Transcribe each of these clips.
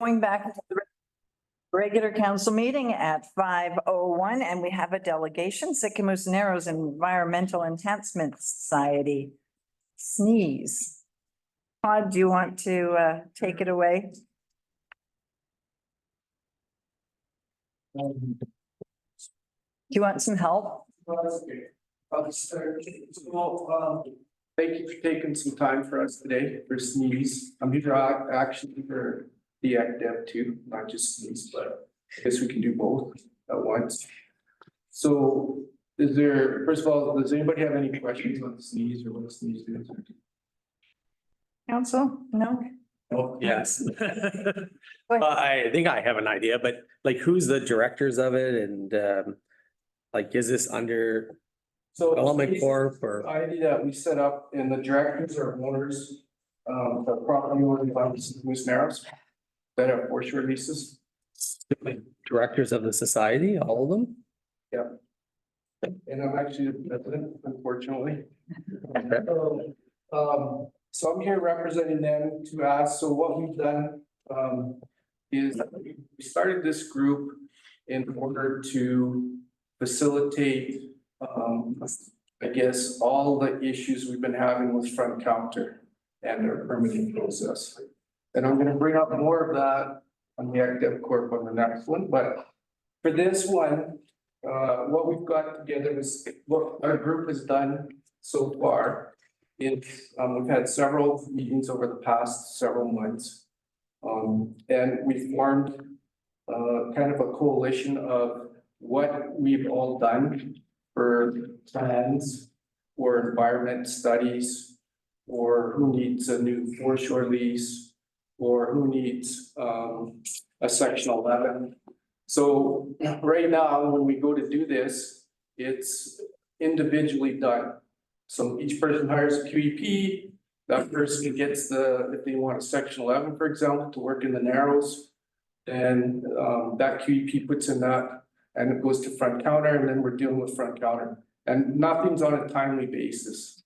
Going back to the regular council meeting at 5:01, and we have a delegation, Sycamoose Narrows Environmental Enhancement Society. Sneeze. Todd, do you want to take it away? Do you want some help? I'll start. Thank you for taking some time for us today for Sneeze. I'm here actually for the ECDEV too, not just Sneeze, but I guess we can do both at once. So first of all, does anybody have any questions on Sneeze or what Sneeze is? Council? No? Oh, yes. ahead. I think I have an idea, but like who's the directors of it and like is this under So Development Corp or? society that we set up and the directors are owners, the property owners of Moose Narrows that have forestry leases. Directors of the society, all of them? And I'm actually the president, unfortunately. So I'm here representing them to ask, so what we've done is we started this group in order to facilitate I guess all the issues we've been having with front counter and our permitting process. And I'm gonna bring up more of that on the ECDEV Corp on the next one, but for this one, what we've got together is what our group has done so far. We've had several meetings over the past several months. And we formed kind of a coalition of what we've all done for plans or environment studies, or who needs a new foreshore lease, or who needs a section 11. So right now, when we go to do this, it's individually done. So each person hires a QEP, that person gets if they want a section 11, for example, to work in the Narrows, then that QEP puts in that and it goes to front counter, and then we're dealing with front counter. And nothing's on a timely basis.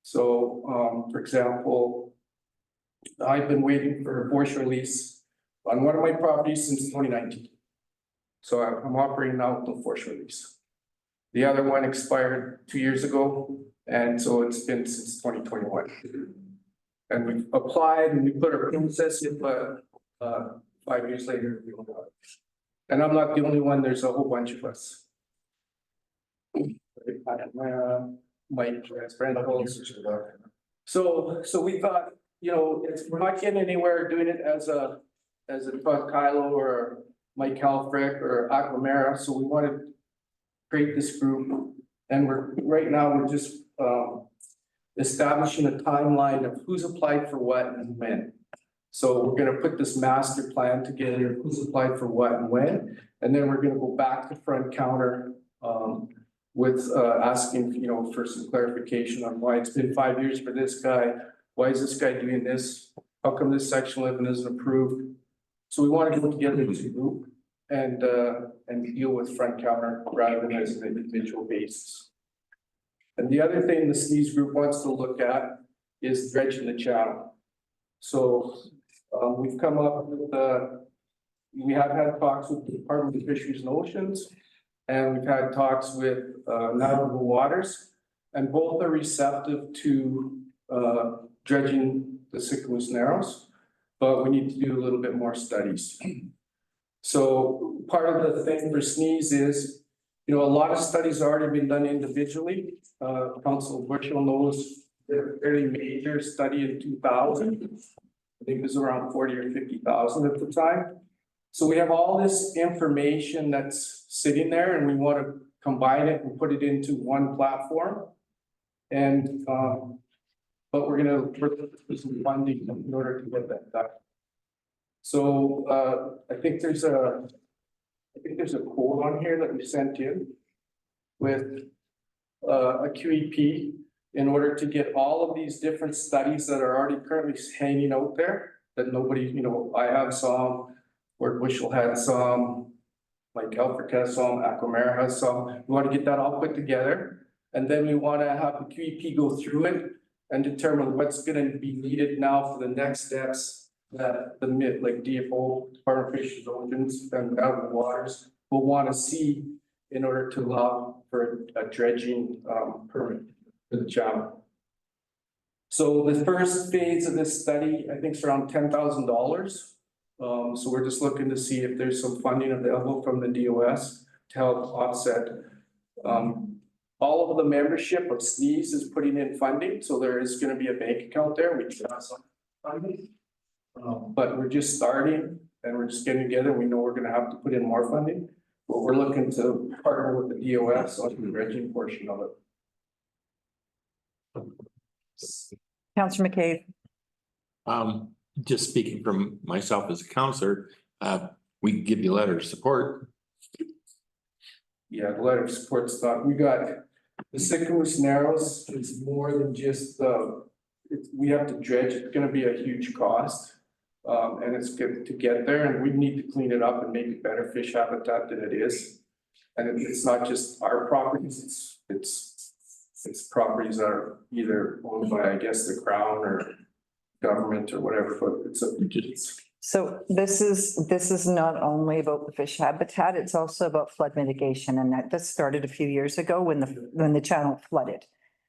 So, for example, I've been waiting for a forestry lease on one of my properties since 2019. So I'm operating now with the forestry lease. The other one expired 2 years ago, and so it's been since 2021. And we applied and we put our process in, but 5 years later, we don't have it. And I'm not the only one, there's a whole bunch of us. So we thought, we're not getting anywhere doing it as a Todd Kylo or Mike Halfrick or Aquamera, so we wanted to create this group. And right now we're just establishing a timeline of who's applied for what and when. So we're gonna put this master plan together, who's applied for what and when, and then we're gonna go back to front counter with asking, for some clarification on why it's been 5 years for this guy. Why is this guy doing this? How come this section 11 isn't approved? So we want to go together as a group and deal with front counter rather than as an individual basis. And the other thing the Sneeze group wants to look at is dredging the channel. So we've come up with we have had talks with the Department of Fisheries and Oceans, and we've had talks with Navigable Waters, and both are receptive to dredging the Sycamoose Narrows, but we need to do a little bit more studies. So part of the thing for Sneeze is, a lot of studies have already been done individually. Council Bushel knows a fairly major study in 2000. I think it was around 40 or 50,000 at the time. So we have all this information that's sitting there and we want to combine it and put it into one platform. And, but we're going to put some funding in order to get that done. So, I think there's a quote on here that we sent in with a QEP in order to get all of these different studies that are already currently hanging out there that nobody, I have some, Fort Bushel had some, like Alfred has some, Aquamera has some. We want to get that all put together. And then we want to have the QEP go through it and determine what's going to be needed now for the next steps that the mid, like DFO, Department of Fisheries, Oceans, and Outland Waters will want to see in order to allow for a dredging permit for the channel. So the first phase of this study, I think, is around $10,000. So we're just looking to see if there's some funding available from the DOS to help offset. All of the membership of SNEES is putting in funding, so there is going to be a bank account there. We do have some funding. But we're just starting and we're just getting together. We know we're going to have to put in more funding, but we're looking to partner with the DOS on the dredging portion of it. Councillor McCabe. Just speaking from myself as a counselor, we can give you a letter of support. Yeah, the letter of support's not, we got the Sycamoose Narrows is more than just we have to dredge. It's gonna be a huge cost. And it's good to get there and we need to clean it up and make it better fish habitat than it is. And it's not just our properties, it's properties that are either owned by, I guess, the Crown or government or whatever, but So this is not only about the fish habitat, it's also about flood mitigation, and that started a few years ago when the channel flooded.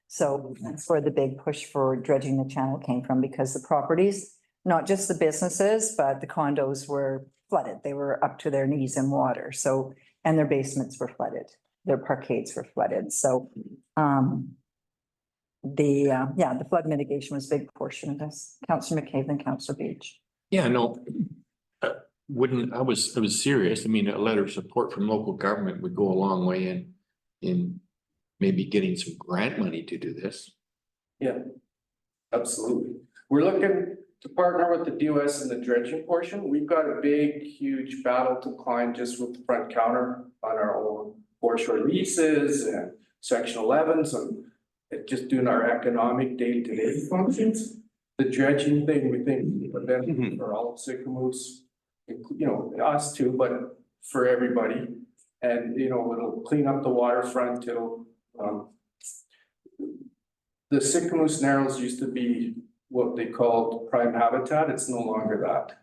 So that's where the big push for dredging the channel came from, because the properties, not just the businesses, but the condos were flooded. They were up to their knees in water. So, and their basements were flooded, their parkades were flooded. So the flood mitigation was a big portion of this. Councillor McCabe and Councillor Beach. Yeah, no. I was serious. I mean, a letter of support from local government would go a long way in maybe getting some grant money to do this. Yeah, absolutely. We're looking to partner with the DOS in the dredging portion. We've got a big, huge battle to climb just with the front counter on our own foreshore leases and section 11s and just doing our economic day-to-day functions. The dredging thing, we think a benefit for all of Sycamoose, you know, us too, but for everybody. And, you know, it'll clean up the waterfront. It'll, the Sycamoose Narrows used to be what they called prime habitat. It's no longer that.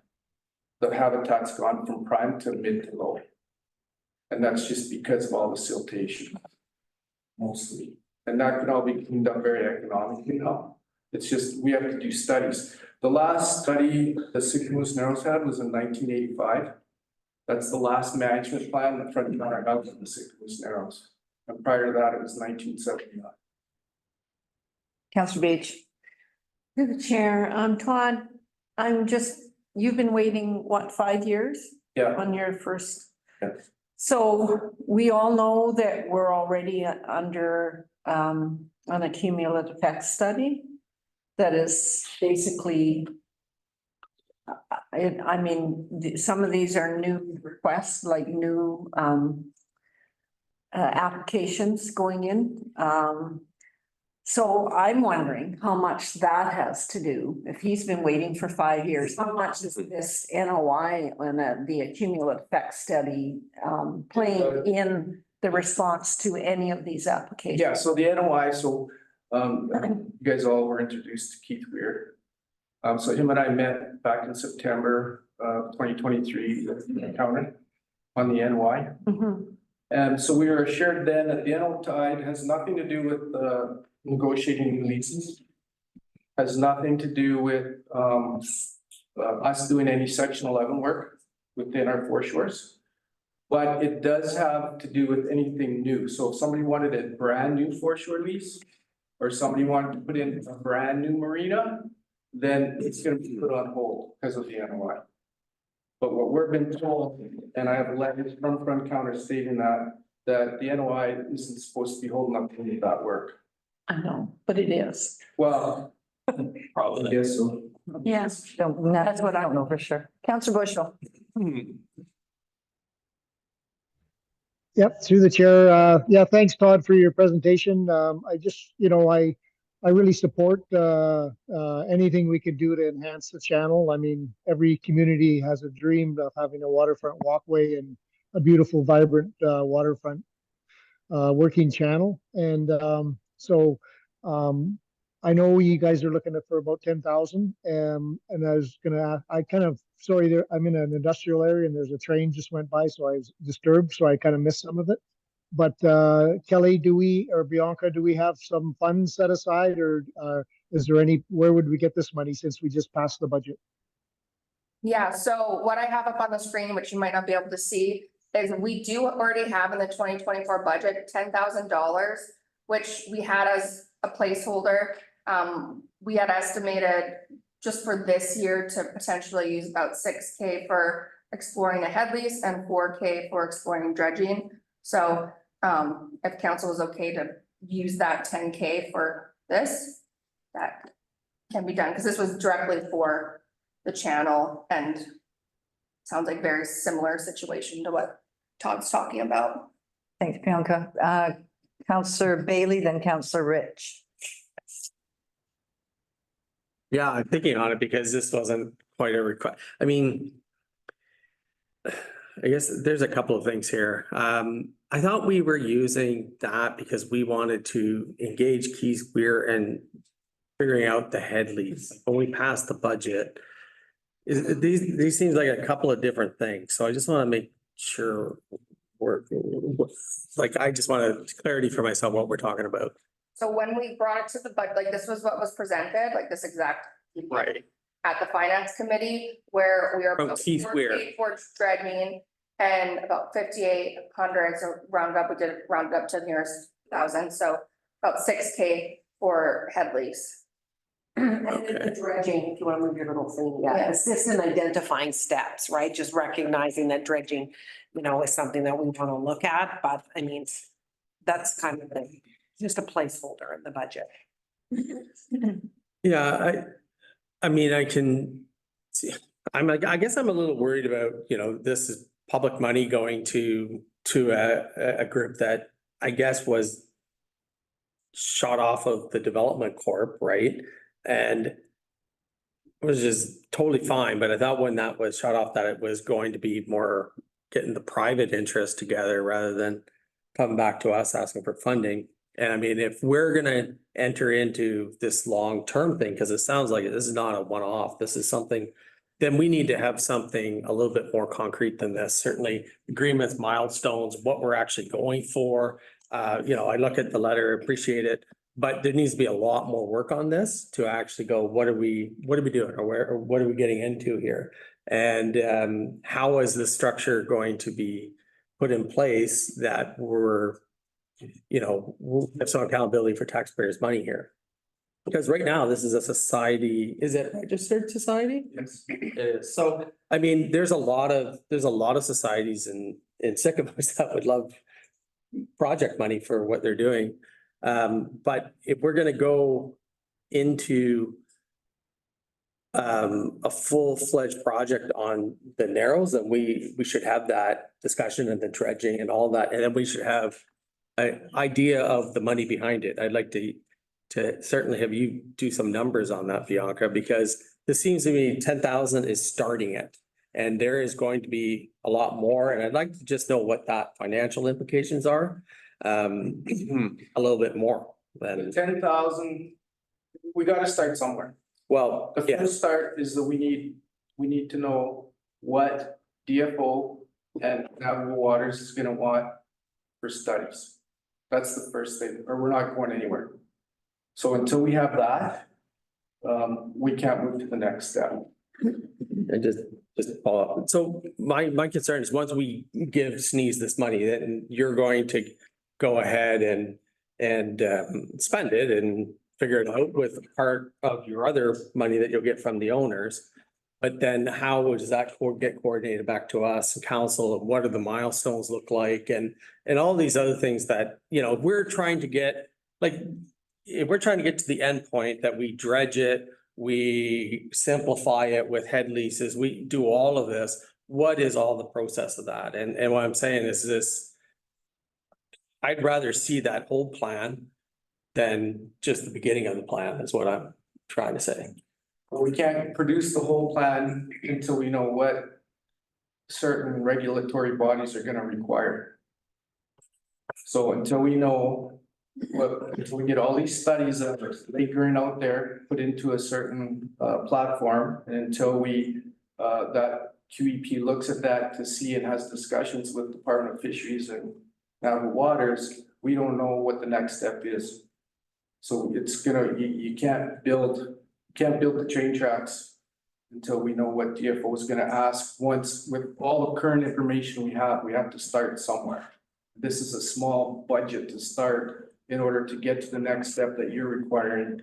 The habitat's gone from prime to mid to low. And that's just because of all the siltation, mostly. And that can all be cleaned up very economically now. It's just, we have to do studies. The last study the Sycamoose Narrows had was in 1985. That's the last management plan that front counter had of the Sycamoose Narrows. And prior to that, it was 1979. Councillor Beach. Through the chair, Todd, you've been waiting, what, 5 years Yeah, on your first? Yes. So we all know that we're already under an accumulative effects study that is basically, I mean, some of these are new requests, like new applications going in. So I'm wondering how much that has to do, if he's been waiting for 5 years, how much is this NOI and the accumulative effects study playing in the response to any of these applications? yeah, so the NOI, you guys all were introduced to Keith Weir. So him and I met back in September 2023 with the accountant on the NOI. Mhm. And so we were assured then that the NOI has nothing to do with negotiating new leases. Has nothing to do with us doing any section 11 work within our foreshores. But it does have to do with anything new. So if somebody wanted a brand new foreshore lease, or somebody wanted to put in a brand new marina, then it's gonna be put on hold because of the NOI. But what we've been told, and I have letters from front counter stating that the NOI isn't supposed to be holding up any of that work. I know, but it is. Well, I guess so. Yes. That's what I don't know for sure. Councillor Bushel. Yep, through the chair. Yeah, thanks, Todd, for your presentation. I just, I really support anything we could do to enhance the channel. I mean, every community has a dream of having a waterfront walkway and a beautiful, vibrant waterfront working channel. And so I know you guys are looking at for about 10,000, and I was gonna, I kind of, sorry, there, I'm in an industrial area and there's a train just went by, so I was disturbed, so I kind of missed some of it. But, Kelly, do we, or Bianca, do we have some funds set aside, or, is there any, where would we get this money since we just passed the budget? Yeah, so what I have up on the screen, which you might not be able to see, is we do already have in the 2024 budget, $10,000, which we had as a placeholder. We had estimated just for this year to potentially use about 6K for exploring a head lease and 4K for exploring dredging. So, if council is okay to use that 10K for this, that can be done, because this was directly for the channel and sounds like very similar situation to what Todd's talking about. Thanks, Bianca. Counselor Bailey, then Counselor Rich. Yeah, I'm thinking on it because this wasn't quite a request. I mean, I guess there's a couple of things here. I thought we were using that because we wanted to engage Keys Weir and figuring out the head lease when we passed the budget. These seems like a couple of different things, so I just want to make sure I just want clarity for myself what we're talking about. So when we brought it to the budget, like this was what was presented, like this exact. Right. At the finance committee, where we are. From about Keith Weir. 4K for dredging and about 5,800, so rounded up, we did it rounded up to the nearest thousand, so about 6K for head lease. And then the dredging, if you want to move your little thing, yeah, assist in identifying steps, right? Just recognizing that dredging, is something that we want to look at, but I mean, that's kind of just a placeholder in the budget. Yeah, I mean, I can see, I guess I'm a little worried about, this is public money going to a group that I guess was shot off of the development corp, right? And it was just totally fine, but I thought when that was shut off that it was going to be more getting the private interest together rather than coming back to us asking for funding. And I mean, if we're gonna enter into this long-term thing, because it sounds like this is not a one-off, this is something, then we need to have something a little bit more concrete than this. Certainly agreements, milestones, what we're actually going for. I look at the letter, appreciate it, but there needs to be a lot more work on this to actually go, what are we doing, or what are we getting into here? And how is the structure going to be put in place that we'll have some accountability for taxpayers' money here? Because right now, this is a society, is it registered society? Yes. It is. So, I mean, there's a lot of societies in Sycamore that would love project money for what they're doing. But if we're gonna go into a full-fledged project on the Narrows, then we should have that discussion and the dredging and all that, and then we should have an idea of the money behind it. I'd like to certainly have you do some numbers on that, Bianca, because this seems to me 10,000 is starting it. And there is going to be a lot more, and I'd like to just know what that financial implications are. A little bit more than, 10,000, we gotta start somewhere. well, The yeah, first start is that we need to know what DFO and Navajo Waters is gonna want for studies. That's the first thing, or we're not going anywhere. So until we have that, we can't move to the next step. and just follow up. So my concern is once we give Sneeze this money, then you're going to go ahead and spend it and figure it out with part of your other money that you'll get from the owners. But then how does that get coordinated back to us and council? What do the milestones look like? And all these other things that, we're trying to get, like, if we're trying to get to the end point that we dredge it, we simplify it with head leases, we do all of this, what is all the process of that? And what I'm saying is this, I'd rather see that whole plan than just the beginning of the plan, is what I'm trying to say. But we can't produce the whole plan until we know what certain regulatory bodies are gonna require. So until we know well, until we get all these studies that are lingering out there, put into a certain platform, and until we that QEP looks at that to see and has discussions with Department of Fisheries and Navajo Waters, we don't know what the next step is. So it's gonna, you can't build the train tracks until we know what DFO is gonna ask. Once, with all the current information we have to start somewhere. This is a small budget to start in order to get to the next step that you're requiring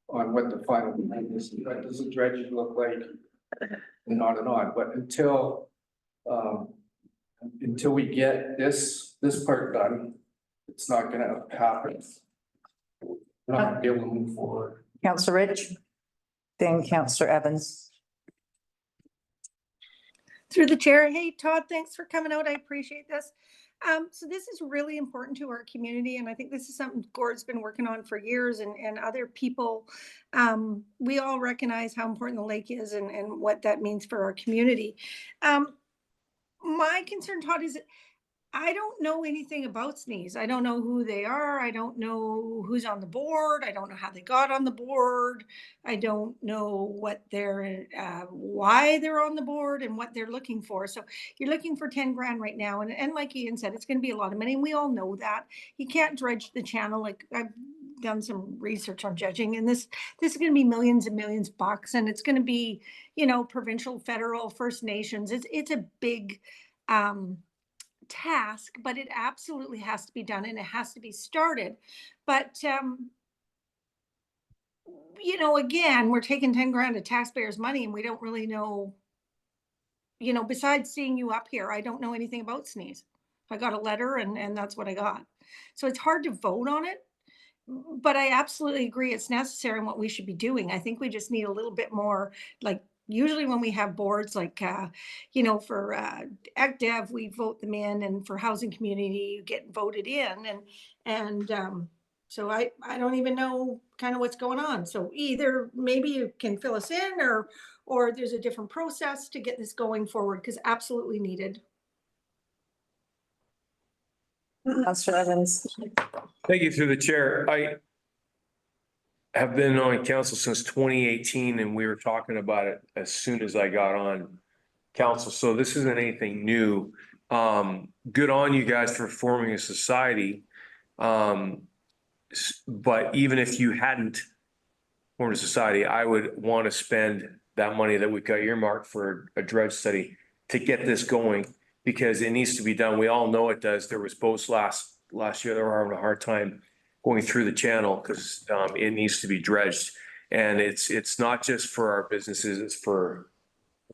on what the final plan is. What does the dredging look like? And on, but until we get this part done, it's not gonna happen. We're not gonna be able to move forward. Counselor Rich, then Counselor Evans. Through the chair. Hey, Todd, thanks for coming out. I appreciate this. So this is really important to our community, and I think this is something Gord's been working on for years, and other people. We all recognize how important the lake is and what that means for our community. My concern, Todd, is I don't know anything about Sneeze. I don't know who they are. I don't know who's on the board. I don't know how they got on the board. I don't know what they're, why they're on the board and what they're looking for. So you're looking for 10 grand right now. And like Ian said, it's going to be a lot of money. And we all know that. You can't dredge the channel. Like I've done some research on judging, and this is going to be millions and millions bucks. And it's going to be, you know, provincial, federal, First Nations. It's a big, task, but it absolutely has to be done and it has to be started. But you know, again, we're taking 10 grand of taxpayers' money and we don't really know, you know, besides seeing you up here, I don't know anything about Sneeze. I got a letter and that's what I got. So it's hard to vote on it, but I absolutely agree it's necessary and what we should be doing. I think we just need a little bit more, like usually when we have boards like, you know, for ECDEV, we vote them in, and for housing community, you get voted in. And so I don't even know kind of what's going on. So either maybe you can fill us in or there's a different process to get this going forward, because absolutely needed. Counselor Evans. Thank you, through the chair. I have been on council since 2018, and we were talking about it as soon as I got on council. So this isn't anything new. Good on you guys for forming a society. But even if you hadn't formed a society, I would want to spend that money that we've got earmarked for a dredge study to get this going, because it needs to be done. We all know it does. There was boats last year that were having a hard time going through the channel because it needs to be dredged. And it's not just for our businesses, it's for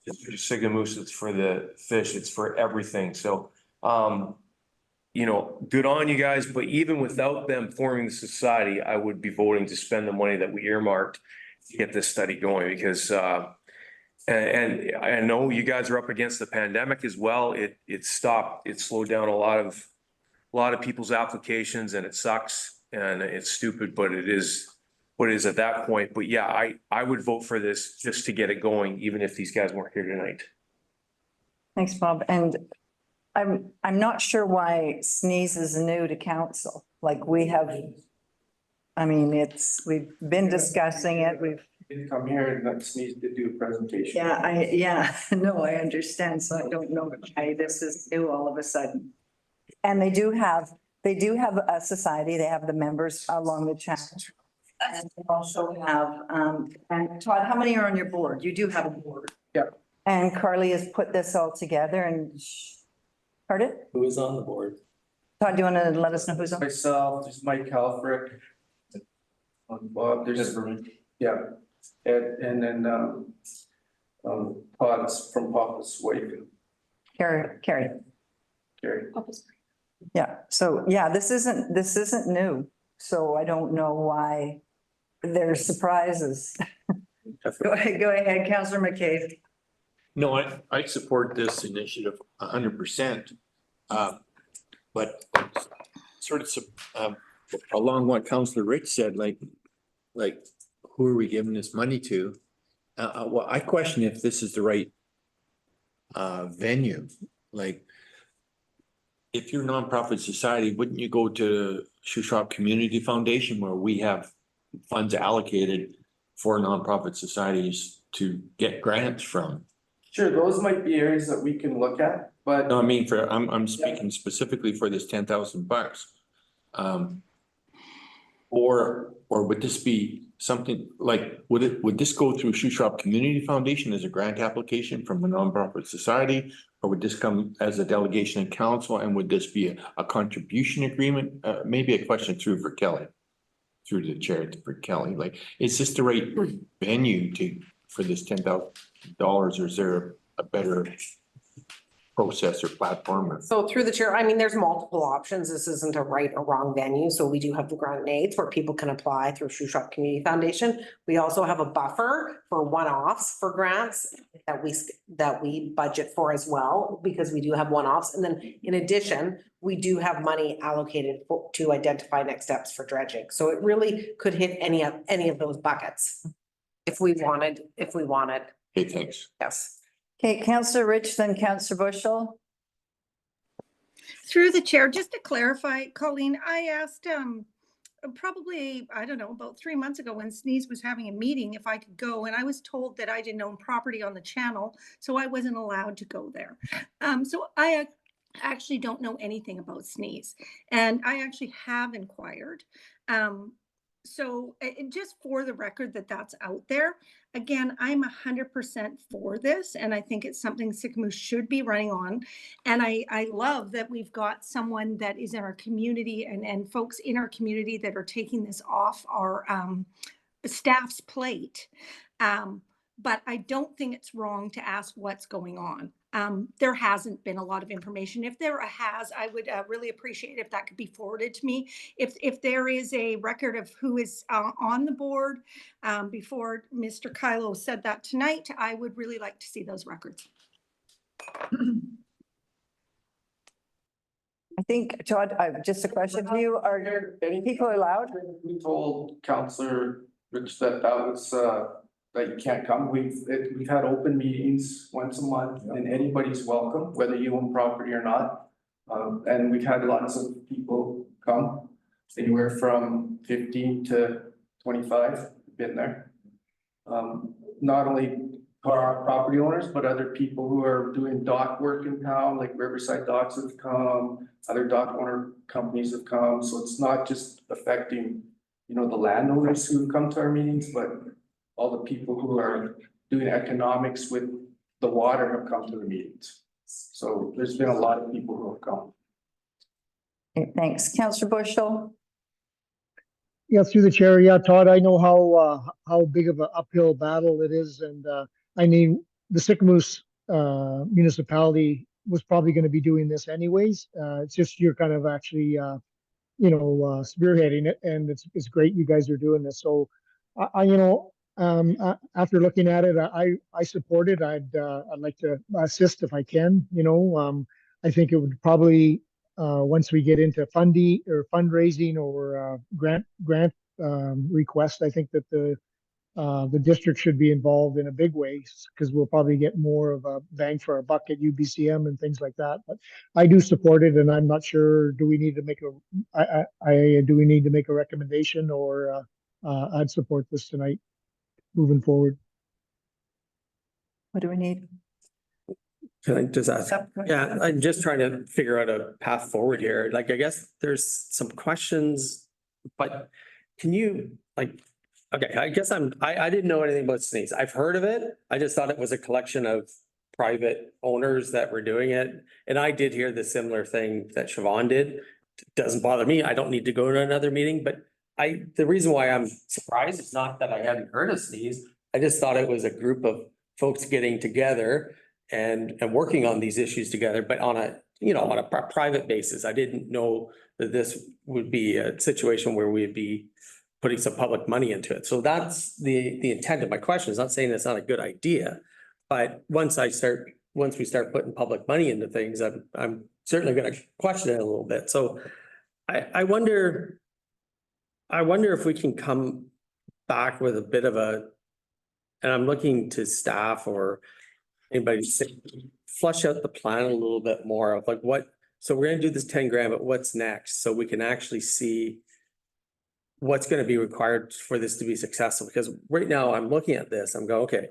Sigamoose, it's for the fish, it's for everything. So, you know, good on you guys, but even without them forming the society, I would be voting to spend the money that we earmarked to get this study going, because and I know you guys are up against the pandemic as well. It slowed down a lot of people's applications, and it sucks and it's stupid, but it is what it is at that point. But yeah, I would vote for this just to get it going, even if these guys weren't here tonight. Thanks, Bob. And I'm not sure why Sneeze is new to council. Like we have, I mean, we've been discussing it. Did come here and that needs to do a presentation. No, I understand. So I don't know why this is new all of a sudden. And they do have a society. They have the members along the channel. And they also have, and Todd, how many are on your board? You do have a board. Yeah. And Carly has put this all together and, pardon? Who is on the board? Todd, do you want to let us know who's on? Myself, there's Mike Halfrick. Bob, there's, yeah, and then, Todd's from Papa's wife. Carrie. Yeah, so, yeah, this isn't new, so I don't know why there's surprises. Go ahead, Councillor McCabe. No, I support this initiative 100%. But sort of along what Councillor Rich said, like who are we giving this money to? Well, I question if this is the right venue. Like, if you're a nonprofit society, wouldn't you go to Shuswap Community Foundation where we have funds allocated for nonprofit societies to get grants from? Sure, those might be areas that we can look at, but No, I mean, I'm speaking specifically for this $10,000. Or would this be something like, would this go through Shuswap Community Foundation as a grant application from a nonprofit society? Or would this come as a delegation and council, and would this be a contribution agreement? Maybe a question through for Kelly, through the chair for Kelly, like, is this the right venue for this $10,000, or is there a better process or platform? Or So through the chair, I mean, there's multiple options. This isn't a right or wrong venue. So we do have the grant and aids where people can apply through Shuswap Community Foundation. We also have a buffer for one-offs for grants that we budget for as well, because we do have one-offs. And then in addition, we do have money allocated to identify next steps for dredging. So it really could hit any of those buckets if we wanted. Okay, thanks. Yes. Okay, Councillor Rich, then Councillor Bushel. Through the chair, just to clarify, Colleen, I asked probably, I don't know, about 3 months ago when Sneeze was having a meeting if I could go, and I was told that I didn't own property on the channel, so I wasn't allowed to go there. So I actually don't know anything about Sneeze, and I actually have inquired. So just for the record that's out there, again, I'm 100% for this, and I think it's something Sycamore should be running on. And I love that we've got someone that is in our community and folks in our community that are taking this off our staff's plate. But I don't think it's wrong to ask what's going on. There hasn't been a lot of information. If there has, I would really appreciate if that could be forwarded to me. If there is a record of who is on the board before Mr. Kylo said that tonight, I would really like to see those records. I think, Todd, just a question for you. Are people allowed? we told Councillor Rich that was, that you can't come. We've had open meetings once a month, and anybody's welcome, whether you own property or not. And we've had lots of people come, anywhere from 15 to 25, been there. Not only our property owners, but other people who are doing dock work in town, like Riverside Docks have come, other dock owner companies have come. So it's not just affecting, the landowners who come to our meetings, but all the people who are doing economics with the water have come to the meetings. So there's been a lot of people who have come. Okay, thanks. Councillor Bushel. Yeah, through the chair. Yeah, Todd, I know how big of an uphill battle it is. And I mean, the Sycamoose municipality was probably going to be doing this anyways. It's just you're kind of actually, spearheading it, and it's great you guys are doing this. So after looking at it, I support it. I'd like to assist if I can. I think it would probably once we get into fundraising or grant request, I think that the district should be involved in a big way, because we'll probably get more of a bang for our buck at UBCM and things like that. But I do support it, and I'm not sure, do we need to make a recommendation, or I'd support this tonight moving forward. What do we need? Can I just ask? Yeah, I'm just trying to figure out a path forward here. Like, I guess there's some questions, but can you okay, I guess I didn't know anything about Sneeze. I've heard of it. I just thought it was a collection of private owners that were doing it. And I did hear the similar thing that Siobhan did. It doesn't bother me. I don't need to go to another meeting, but the reason why I'm surprised is not that I hadn't heard of Sneeze. I just thought it was a group of folks getting together and working on these issues together, but on a private basis. I didn't know that this would be a situation where we'd be putting some public money into it. So that's the intent of my question. It's not saying it's not a good idea, but once we start putting public money into things, I'm certainly going to question it a little bit. So I wonder if we can come back with a bit of and I'm looking to staff or anybody to flush out the plan a little bit more of like what so we're gonna do this 10 grand, but what's next? So we can actually see what's gonna be required for this to be successful, because right now I'm looking at this, I'm going, okay,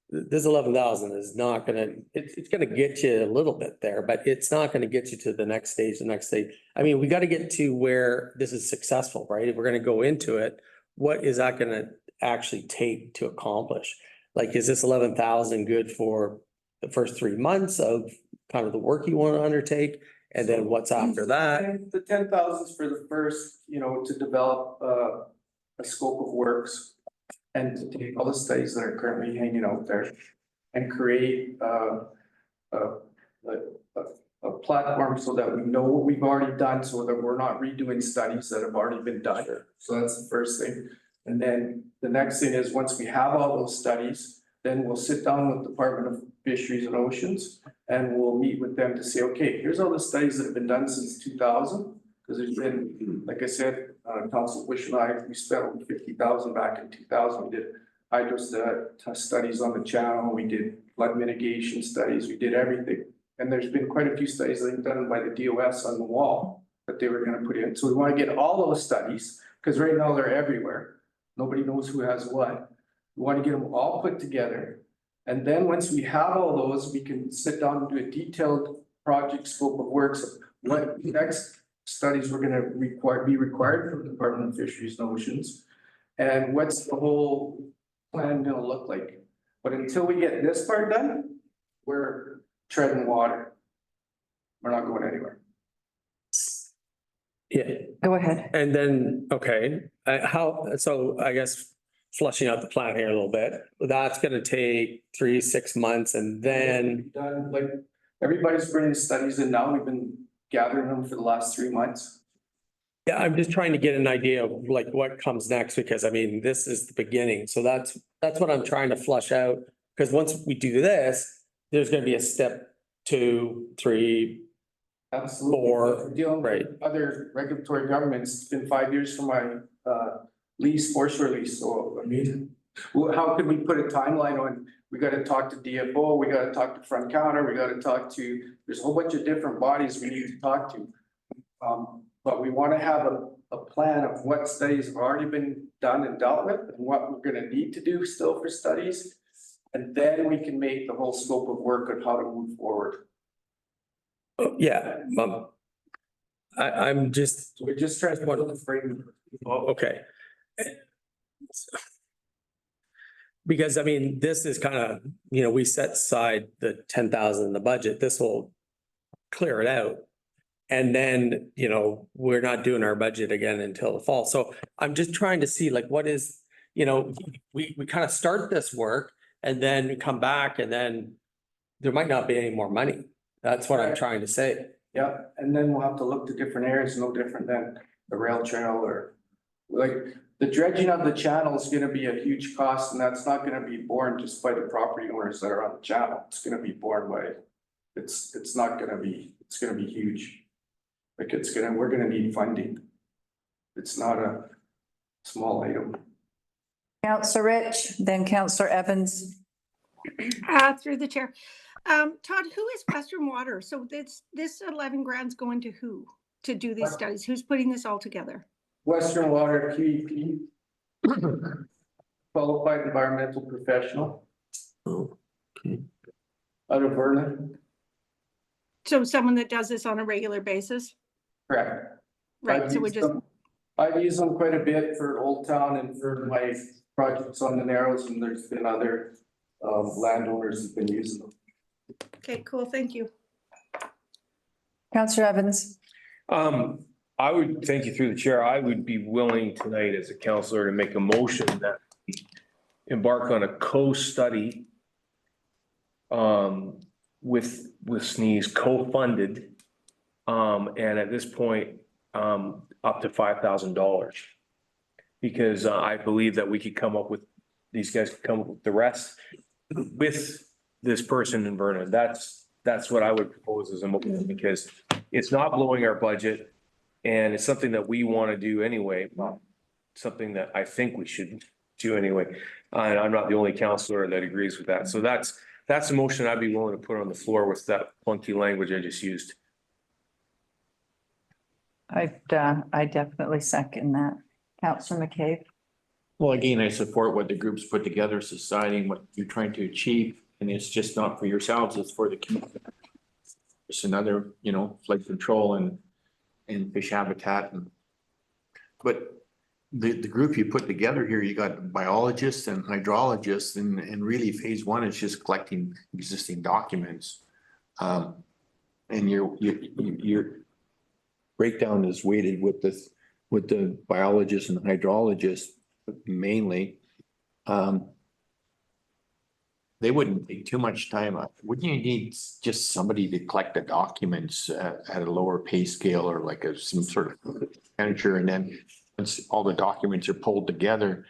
this 11,000 is not gonna, it's gonna get you a little bit there, but it's not gonna get you to the next stage, the next stage. I mean, we gotta get to where this is successful, right? If we're gonna go into it, what is that gonna actually take to accomplish? Like, is this 11,000 good for the first 3 months of kind of the work you want to undertake? And then what's after that? And the 10,000 for the first, to develop a scope of works. And to take all the studies that are currently hanging out there and create a platform so that we know what we've already done, so that we're not redoing studies that have already been done. So that's the first thing. And then the next thing is, once we have all those studies, then we'll sit down with the Department of Fisheries and Oceans and we'll meet with them to say, okay, here's all the studies that have been done since 2000. Because there's been, like I said, Council Bush and I, we spent over 50,000 back in 2000. We did hydro studies on the channel. We did flood mitigation studies. We did everything. And there's been quite a few studies that have been done by the DOS on the wall that they were going to put in. So we want to get all those studies, because right now they're everywhere. Nobody knows who has what. We want to get them all put together. And then once we have all those, we can sit down and do a detailed project scope of works of what next studies we're gonna be required from the Department of Fisheries and Oceans. And what's the whole plan gonna look like? But until we get this part done, we're treading water. We're not going anywhere. Yeah, Go ahead. and then, okay, so I guess flushing out the plan here a little bit, that's gonna take 3-6 months, and then, Done, like, everybody's bringing studies in now. We've been gathering them for the last 3 months. yeah, I'm just trying to get an idea of like what comes next, because I mean, this is the beginning, so that's what I'm trying to flush out. Because once we do this, there's gonna be a step 2, 3, Absolutely. Or- We're dealing with other regulatory governments. It's been 5 years from my force lease, so I mean, how could we put a timeline on? We gotta talk to DFO, we gotta talk to front counter, we gotta talk to, there's a whole bunch of different bodies we need to talk to. But we wanna have a plan of what studies have already been done and dealt with, and what we're gonna need to do still for studies. And then we can make the whole scope of work of how to move forward. yeah, I'm just, So we're just trying to put a framework. oh, okay. Because I mean, this is kind of, we set aside the 10,000 in the budget, this will clear it out. And then, we're not doing our budget again until the fall. So I'm just trying to see like, what is, we kind of start this work and then we come back and then there might not be any more money. That's what I'm trying to say. Yeah, and then we'll have to look to different areas, no different than the rail trail or like the dredging of the channel is gonna be a huge cost, and that's not gonna be borne just by the property owners that are on the channel. It's gonna be borne by, it's not gonna be, it's gonna be huge. Like we're gonna need funding. It's not a small item. Counselor Rich, then Counselor Evans. Through the chair. Todd, who is Western Water? So this 11 grand's going to who to do these studies? Who's putting this all together? Western Water QEP. Qualified environmental professional. Oh, okay. Out of Vernon, So someone that does this on a regular basis? correct. Right, so we just, I've used them quite a bit for Old Town and for my projects on the Narrows, and there's been other landowners who've been using them. okay, cool, thank you. Counselor Evans. I would, thank you through the chair, I would be willing tonight as a counselor to make a motion that we embark on a co-study with SNEES, co-funded, and at this point, up to $5,000. Because I believe that we could come up with, these guys could come up with the rest with this person in Vernon. That's what I would propose as a motion, because it's not blowing our budget. And it's something that we want to do anyway, something that I think we should do anyway. And I'm not the only counselor that agrees with that. So that's the motion I'd be willing to put on the floor with that funky language I just used. I definitely second that. Counselor McCabe? Well, again, I support what the group's put together, society, and what you're trying to achieve, and it's just not for yourselves, it's for the community. It's another, flood control and fish habitat but the group you put together here, you got biologists and hydrologists and really phase one is just collecting existing documents. And your breakdown is weighted with the biologists and hydrologists mainly. They wouldn't take too much time. Wouldn't you need just somebody to collect the documents at a lower pay scale or like some sort of expenditure? And then once all the documents are pulled together,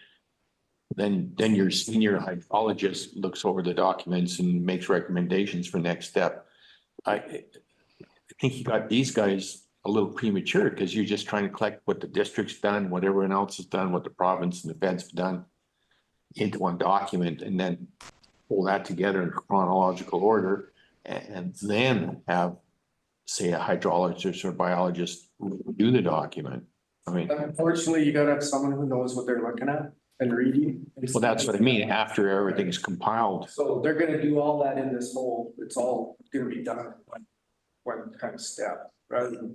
then your senior hydrologist looks over the documents and makes recommendations for next step. I think you got these guys a little premature because you're just trying to collect what the district's done, what everyone else has done, what the province and the feds have done into one document, and then pull that together in chronological order and then have, say, a hydrologist or biologist do the document. I mean, Unfortunately, you gotta have someone who knows what they're looking at and reading. well, that's what I mean, after everything's compiled. So they're gonna do all that in this whole, it's all gonna be done in one kind of step, rather than.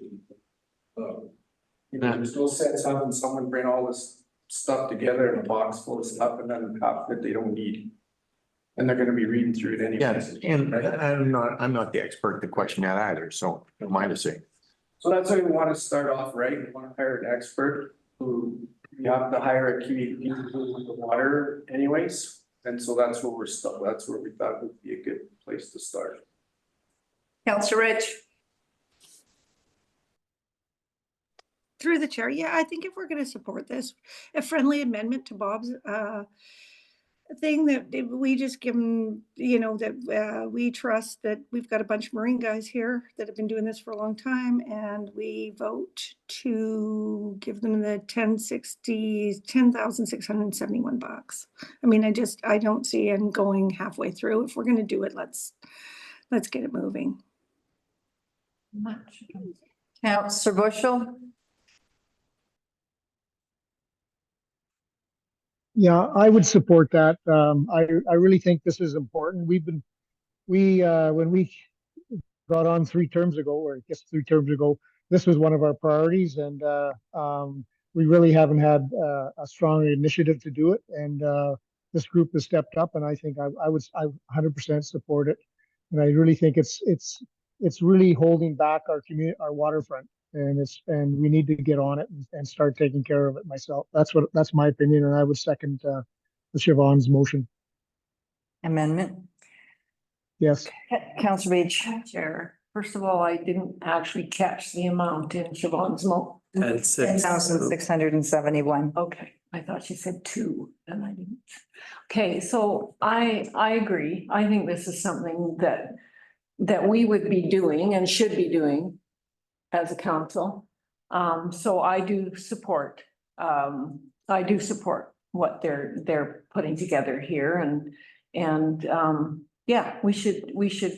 There's no sense having someone bring all this stuff together in a box full of stuff and then half that they don't need. And they're gonna be reading through it anyway. Yes, and I'm not the expert to question that either, so don't mind to say. So that's why we wanna start off right, we wanna hire an expert who, you have to hire a QEP with the water anyways. And so that's where we're stuck, that's where we thought would be a good place to start. Counselor Rich? Through the chair, yeah, I think if we're gonna support this, a friendly amendment to Bob's thing that we just give them, that we trust that we've got a bunch of Marine guys here that have been doing this for a long time, and we vote to give them the $10,671. I mean, I don't see it going halfway through. If we're gonna do it, let's get it moving. Counselor Bushel? Yeah, I would support that. I really think this is important. When we got on 3 terms ago, or I guess 3 terms ago, this was one of our priorities, and we really haven't had a strong initiative to do it. And this group has stepped up, and I think I 100% support it. And I really think it's really holding back our waterfront. And we need to get on it and start taking care of it myself. That's my opinion, and I would second the Siobhan's motion. Amendment? Yes. Counselor Beach? Chair, first of all, I didn't actually catch the amount in Siobhan's Ten thousand six hundred and 71. Okay, I thought she said 2 and I didn't. Okay, so I agree. I think this is something that we would be doing and should be doing as a council. So I do support what they're putting together here, and yeah, we should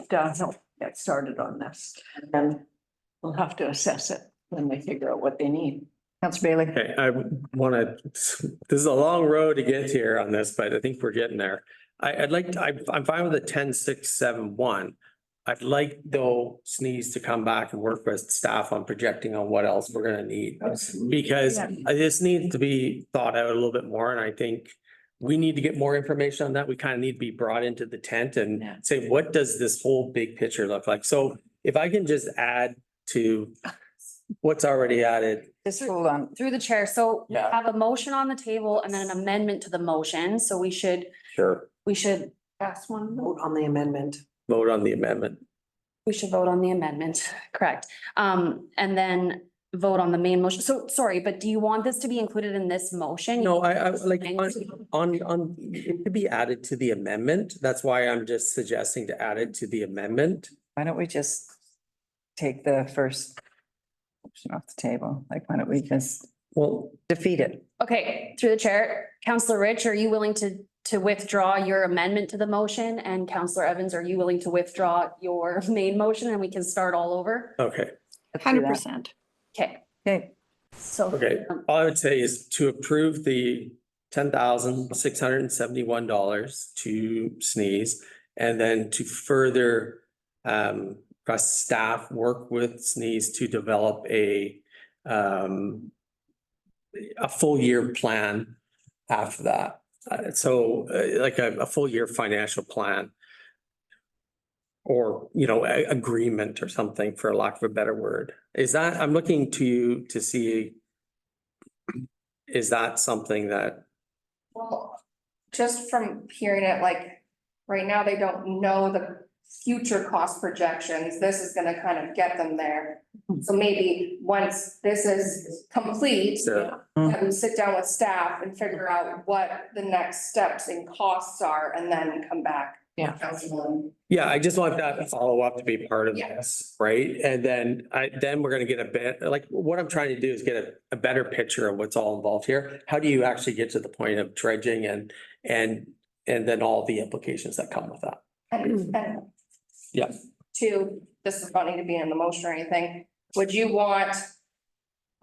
get started on this. And we'll have to assess it when they figure out what they need. Counselor Bailey? Okay, this is a long road to get here on this, but I think we're getting there. I'm fine with the 10,671. I'd like though SNEES to come back and work with staff on projecting on what else we're gonna need. Because this needs to be thought out a little bit more, and I think we need to get more information on that. We kind of need to be brought into the tent and say, what does this whole big picture look like? So if I can just add to what's already added. Just hold on. Through the chair, so we Yeah. have a motion on the table and then an amendment to the motion, so we should Last one, vote on the amendment. Vote on the amendment. vote on the amendment, correct. And then vote on the main motion. So, sorry, but do you want this to be included in this motion? No, I like on, it could be added to the amendment. That's why I'm just suggesting to add it to the amendment. Why don't we just take the first option off the table? Like, why don't we just defeat it? Okay, through the chair, Councillor Rich, are you willing to withdraw your amendment to the motion? And Councillor Evans, are you willing to withdraw your main motion and we can start all over? Okay. Let's do that. 100%. Okay, Okay, So. Okay, all I would say is to approve the $10,671 to sneeze. And then to further request staff work with sneeze to develop a full year plan after that. Like a full year financial plan. Or, agreement or something, for lack of a better word. Is that, I'm looking to you to see. Is that something that, Well, just from hearing it, like, right now, they don't know the future cost projections. This is gonna kind of get them there. So maybe once this is complete, then we sit down with staff and figure out what the next steps and costs are, and then come back. Yeah. yeah, I just want that follow-up to be part of Yeah. this, right? And then we're gonna get a bit, like, what I'm trying to do is get a better picture of what's all involved here. How do you actually get to the point of dredging and then all the implications that come with that? And Yeah. two, this is not need to be in the motion or anything, would you want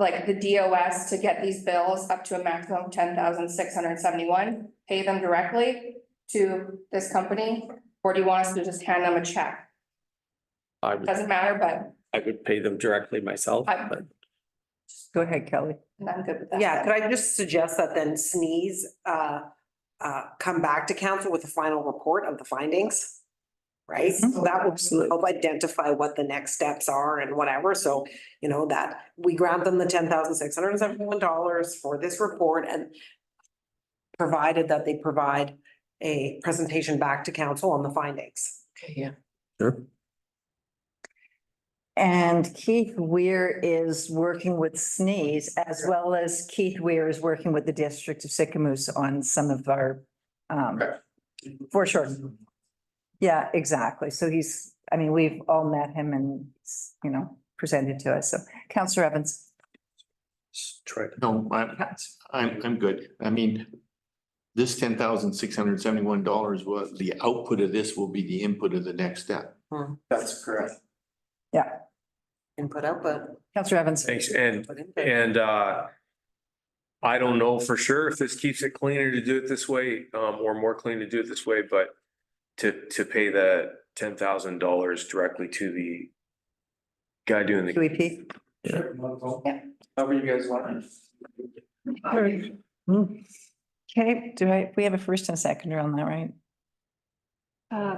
like the DOS to get these bills up to a maximum of 10,671, pay them directly to this company? Or do you want us to just hand them a check? I would, Doesn't matter, but pay them directly myself, but go ahead, Kelly. I'm good with that. Yeah, could I just suggest that then sneeze, come back to council with the final report of the findings? Right, so that will help identify what the next steps are and whatever, so, that we grant them the $10,671 for this report and provided that they provide a presentation back to council on the findings. Okay, yeah. sure. And Keith Weir is working with Sneeze, as well as Keith Weir is working with the District of Sycamoose on some of our, for sure. Yeah, exactly. So we've all met him and, presented to us. So Councillor Evans. No, I'm good. I mean, this $10,671 was the output of this will be the input of the next step. That's correct. Yeah, Input, output. Councillor Evans. Thanks, Input, input. and I don't know for sure if this keeps it cleaner to do it this way, or more clean to do it this way, but to pay the $10,000 directly to the guy doing the. QEP. Sure. However you guys want. Okay, we have a first and seconder on that, right?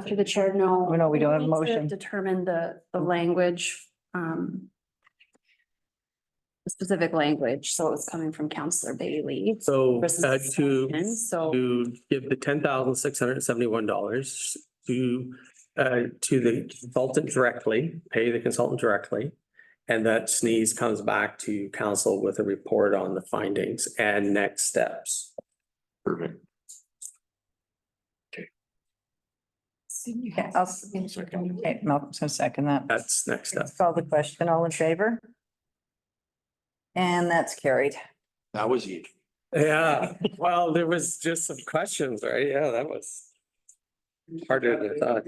Through the chair, no. Oh, no, we don't have a need to motion. Determine the language, the specific language, so it was coming from Councillor Bailey. So versus to So, give the $10,671 to the consultant directly, pay the consultant directly. And that Sneeze comes back to council with a report on the findings and next steps. Perfect. Okay, okay, Malcolm's gonna second that. That's next step. Let's call the question. All in favor? And that's carried. That was easy. Yeah, well, there was just some questions, right? Yeah, that was harder than I thought.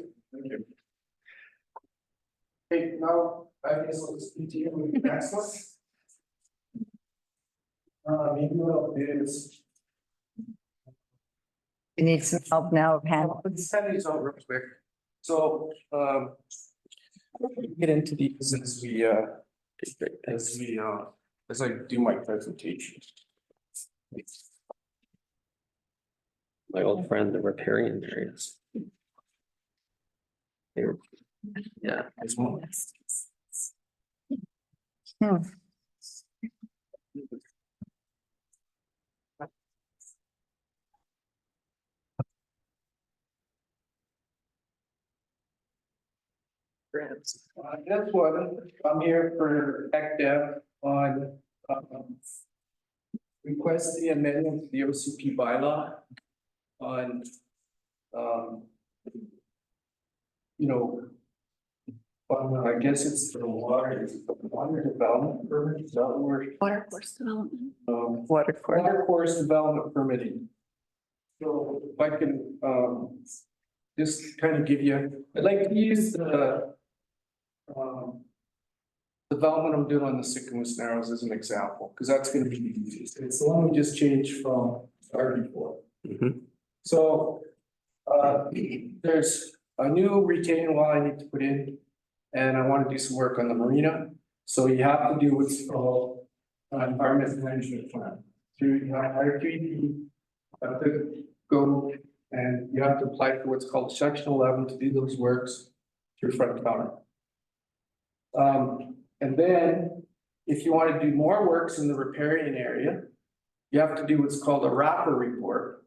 Okay, now, I guess let's continue with the next one. Maybe what I'll do is, You need some help now of hand. let's send these out real quick. So, get into these as I do my presentation. My old friend, the riparian areas. Yeah. This one, I'm here for Tech Dev on, request the amendment to the OCP bylaw on, I guess it's the water development permit, is that the word? water course development. Water course. Water course development permitting. So if I can, just kind of give you, I'd like to use the development I'm doing on the Sycamoose Narrows as an example, because that's gonna be the easiest. It's the one we just changed from RD4. Mhm. So, there's a new retaining wall I need to put in, and I want to do some work on the marina. So you have to do what's called an environmental management plan. Through, you have to hire QEP, have to go, and you have to apply for what's called section 11 to do those works through front counter. And then if you want to do more works in the riparian area, you have to do what's called a wrapper report.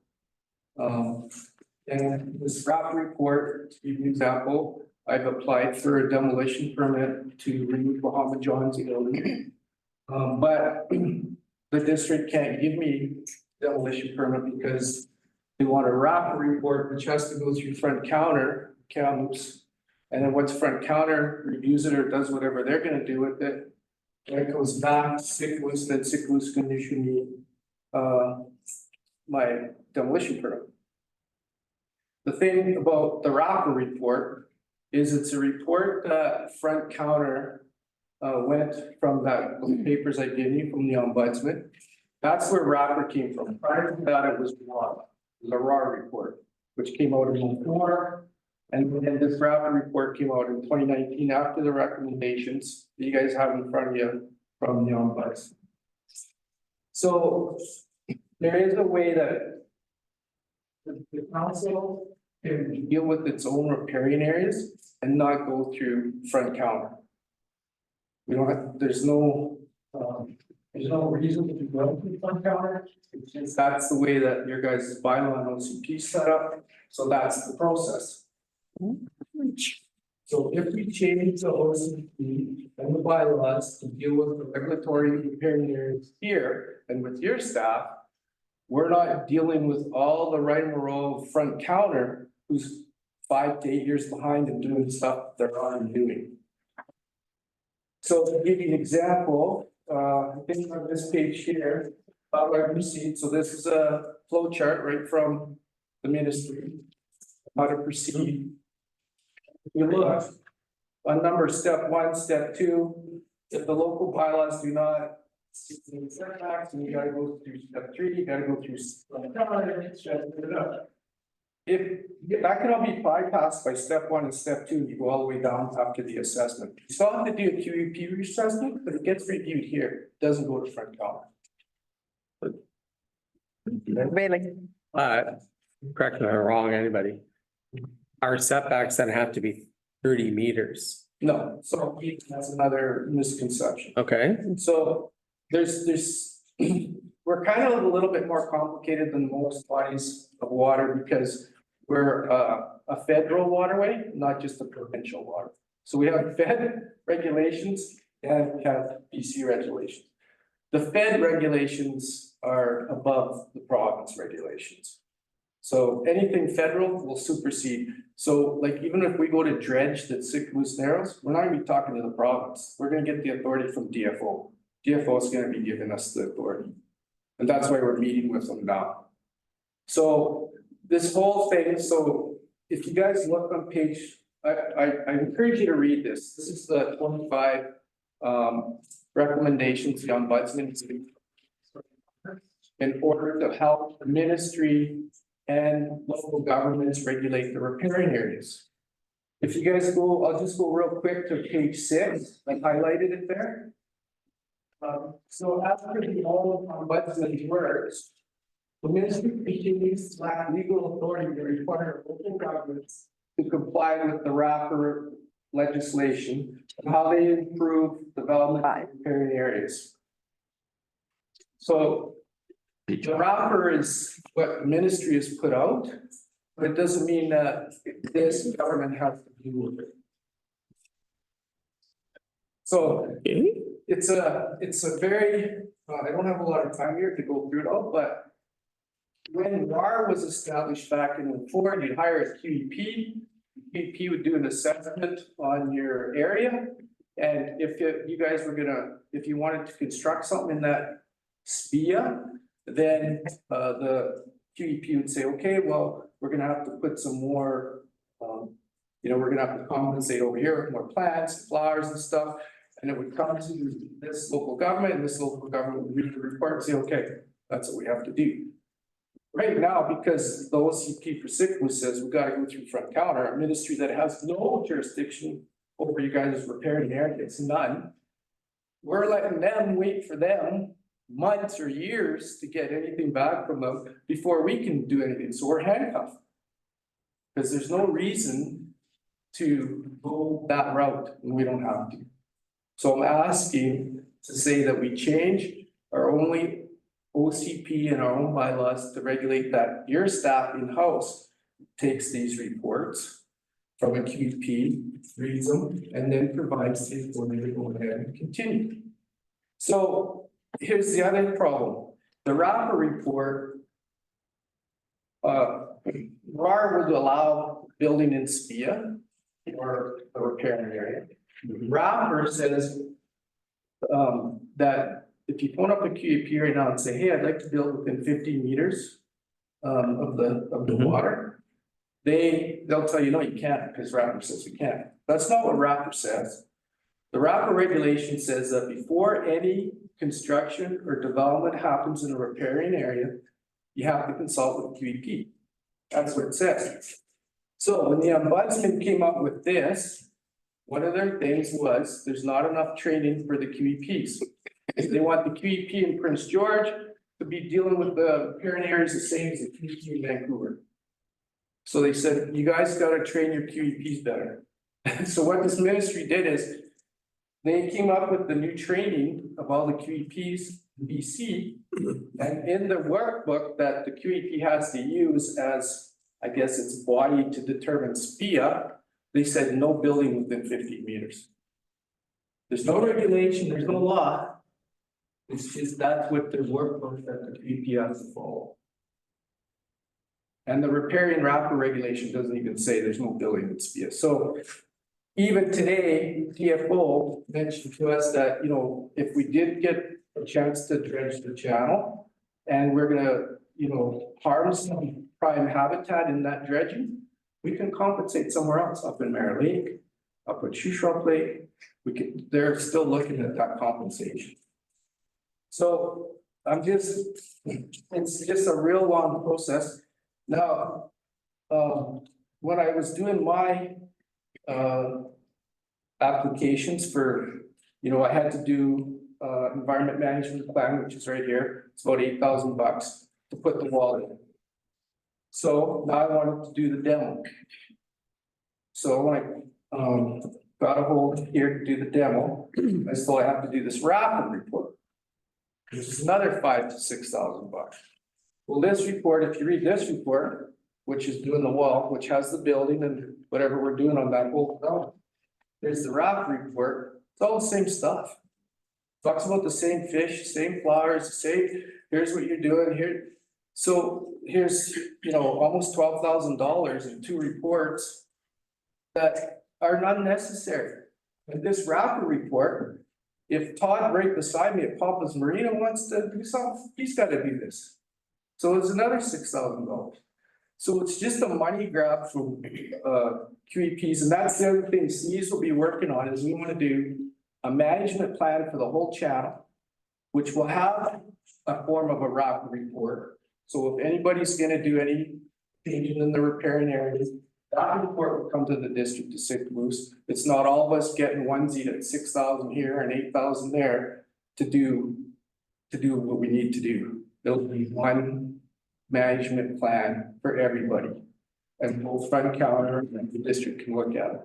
And this wrapper report, to give you an example, I've applied for a demolition permit to remove Bahama John's building. But the district can't give me demolition permit because they want a wrapper report, which has to go through front counter, counts. And then once front counter reviews it or does whatever they're gonna do with it, then it goes back to Sycamoose, then Sycamoose can issue me my demolition permit. The thing about the wrapper report is it's a report that front counter went from that, those papers I gave you from the ombudsman. That's where wrapper came from. Prior to that, it was the raw report, which came out in 2004. And then this wrapper report came out in 2019 after the recommendations that you guys have in front of you from the ombudsman. So there is a way that the council can deal with its own riparian areas and not go through front counter. We don't have, there's no reason to go through front counter. It's just that's the way that your guys' bylaw and OCP set up. So that's the process. So if we change the OCP and the bylaws to deal with the regulatory riparian areas here and with your staff, we're not dealing with all the right and row front counter who's 5 to 8 years behind and doing stuff they're already doing. So to give you an example, I think on this page here, how I proceed. So this is a flow chart right from the ministry, how to proceed. If you look on number step 1, step 2, if the local bylaws do not setbacks, and you gotta go through step 3, you gotta go through. If that can all be bypassed by step 1 and step 2, you go all the way down up to the assessment. You still have to do a QEP assessment, but it gets reviewed here, it doesn't go to front counter. Really? Correct me if I'm wrong, anybody. Our setbacks then have to be 30 meters. No, so that's another misconception. Okay, So there's, we're kind of a little bit more complicated than most bodies of water because we're a federal waterway, not just a provincial water. So we have Fed regulations and we have BC regulations. The Fed regulations are above the province regulations. So anything federal will supersede. So like, even if we go to dredge that Sycamoose Narrows, we're not gonna be talking to the province. We're gonna get the authority from DFO. DFO is gonna be giving us the authority. And that's why we're meeting with them now. So this whole thing, so if you guys look on page, I encourage you to read this. This is the 25 recommendations the ombudsman in order to help the ministry and local governments regulate the riparian areas. If you guys go, I'll just go real quick to page 6, I highlighted it there. So after the old ombudsman's words, the ministry continues to lack legal authority to require local governments to comply with the wrapper legislation and how they improve development in riparian areas. So the wrapper is what the ministry has put out, but it doesn't mean that this government has to deal with it. So it's a very, I don't have a lot of time here to go through it all, but when WAR was established back in 2004, you'd hire a QEP. QEP would do an assessment on your area. And if you guys were gonna, if you wanted to construct something in that SPIA, then the QEP would say, okay, well, we're gonna have to put some more, we're gonna have to compensate over here with more plants, flowers and stuff. And it would come to this local government, and this local government would read the report and say, okay, that's what we have to do. Right now, because the OCP for Sycamore says we gotta go through front counter, a ministry that has no jurisdiction over you guys' repairing area, it's none. We're letting them wait for them months or years to get anything back from them before we can do anything, so we're handcuffed. Because there's no reason to go that route, and we don't have to. So I'm asking to say that we change our only OCP and our own bylaws to regulate that your staff in-house takes these reports from a QEP, reads them, and then provides the authority to go ahead and continue. So here's the other problem. The wrapper report, RAR would allow building in SPIA or a repair area. Wrapper says that if you phone up a QEP right now and say, hey, I'd like to build within 50 meters of the water, they'll tell you, no, you can't, because Wrapper says we can't. That's not what Wrapper says. The Wrapper regulation says that before any construction or development happens in a riparian area, you have to consult with QEP. That's what it says. So when the ombudsman came up with this, one of their things was there's not enough training for the QEPs. They want the QEP in Prince George to be dealing with the riparian areas the same as the QEP in Vancouver. So they said, you guys gotta train your QEPs better. So what this ministry did is they came up with the new training of all the QEPs in BC. And in the workbook that the QEP has to use as, I guess, its body to determine SPIA, they said no building within 50 meters. There's no regulation, there's no law. It's just that's what the workbook that the QEP has to follow. And the riparian wrapper regulation doesn't even say there's no building in SPIA. So even today, TFO mentioned to us that, you know, if we did get a chance to dredge the channel and we're gonna, you know, harm some prime habitat in that dredging, we can compensate somewhere else, up in Mare Lake, up at Shuswap Lake. They're still looking at that compensation. So it's just a real long process. Now, when I was doing my applications for, you know, I had to do environment management plan, which is right here. It's about $8,000 to put the wall in. So now I wanted to do the demo. So when I got a hold here to do the demo, I still have to do this rapid report, which is another $5,000 to $6,000. Well, this report, if you read this report, which is doing the wall, which has the building and whatever we're doing on that whole development, there's the rapid report. It's all the same stuff. Talks about the same fish, same flowers, same, here's what you're doing here. So here's, you know, almost $12,000 in 2 reports that are not necessary. And this rapid report, if Todd right beside me at Papa's Marina wants to do something, he's got to do this. So it's another $6,000. So it's just a money grab from QEPs, and that's the other thing SNEES will be working on is we want to do a management plan for the whole channel, which will have a form of a rapid report. So if anybody's going to do any changes in the riparian areas, that report will come to the district to Sick Moose. It's not all of us getting onesied at 6,000 here and 8,000 there to do what we need to do. There'll be one management plan for everybody, and both front counter and the district can look at it.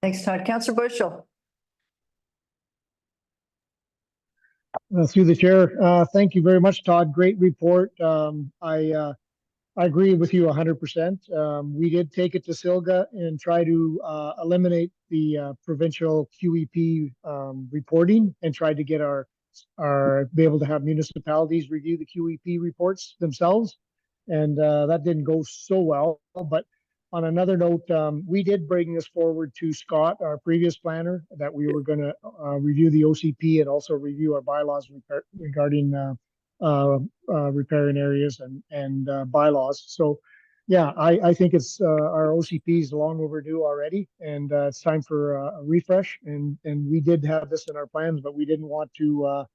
Thanks, Todd. Councillor Bushel. Through the chair, thank you very much, Todd. Great report. I agree with you 100%. We did take it to Silga and try to eliminate the provincial QEP reporting and tried to get be able to have municipalities review the QEP reports themselves. And that didn't go so well. But on another note, we did bring this forward to Scott, our previous planner, that we were going to review the OCP and also review our bylaws regarding riparian areas and bylaws. So yeah, I think it's, our OCP is long overdue already, and, it's time for a refresh. And we did have this in our plans, but we didn't want to,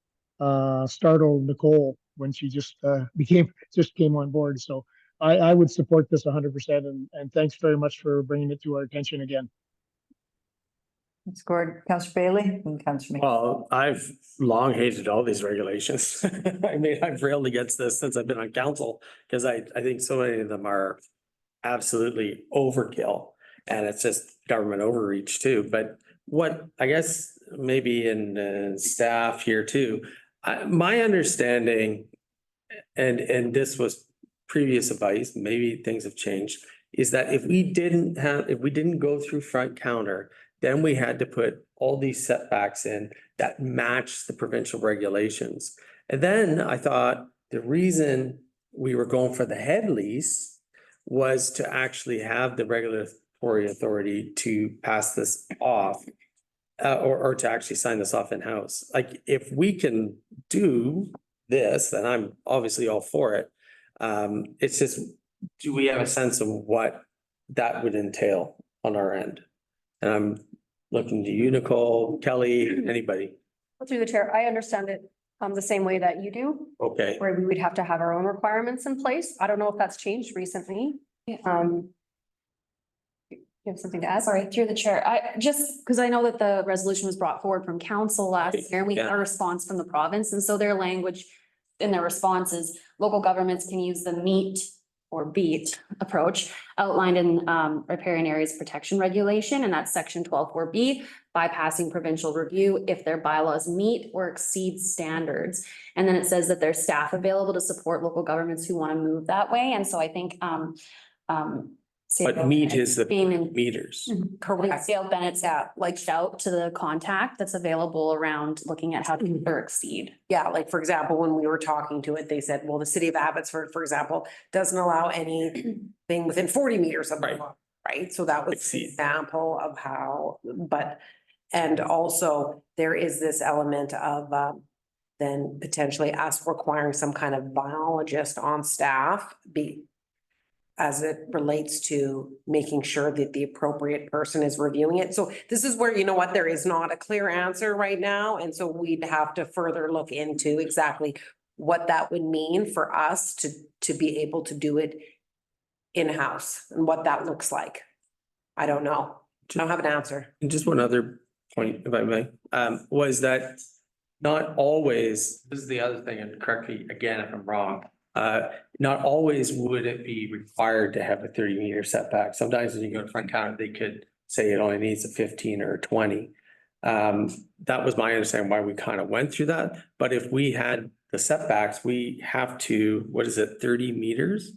startle Nicole when she just, just came on board. So I would support this 100%, and thanks very much for bringing it to our attention again. Scored, Councillor Bailey and Councillor McKee. Well, I've long hated all these regulations. I mean, I've railed against this since I've been on council, because I think so many of them are absolutely overkill. And it's just government overreach too. But what, I guess, maybe in staff here too, my understanding, and this was previous advice, maybe things have changed, is that if we didn't go through front counter, then we had to put all these setbacks in that match the provincial regulations. And then I thought the reason we were going for the head lease was to actually have the regulatory authority to pass this off, or to actually sign this off in-house. Like, if we can do this, then I'm obviously all for it. It's just, do we have a sense of what that would entail on our end? And I'm looking to you, Nicole, Kelly, anybody. Through the chair, I understand it the same way that you do, Okay. where we would have to have our own requirements in place. I don't know if that's changed recently. You have something to add? Sorry, through the chair. I just, because I know that the resolution was brought forward from council last year, and we got a response from the province, and so their language in their response is local governments can use the meet or beat approach outlined in riparian areas protection regulation, and that's section 12(4)B, bypassing provincial review if their bylaws meet or exceed standards. And then it says that there's staff available to support local governments who want to move that way. And so I think But meet is the being in meters. correct. Sale Bennett's reached out to the contact that's available around looking at how to meet or exceed. Yeah, like for example, when we were talking to it, they said, well, the city of Abbotsford, for example, doesn't allow anything within 40 meters of the Right. law, right? So that was an Exceed. example of how, and also there is this element of then potentially us requiring some kind of biologist on staff as it relates to making sure that the appropriate person is reviewing it. So this is where, you know what, there is not a clear answer right now. And so we'd have to further look into exactly what that would mean for us to be able to do it in-house and what that looks like. I don't know. I don't have an answer. And just one other point, if I may, was that not always, this is the other thing, and correct me again if I'm wrong. Not always would it be required to have a 30-meter setback. Sometimes when you go to front counter, they could say it only needs a 15 or a 20. That was my understanding why we kind of went through that. But if we had the setbacks, we have to, 30 meters?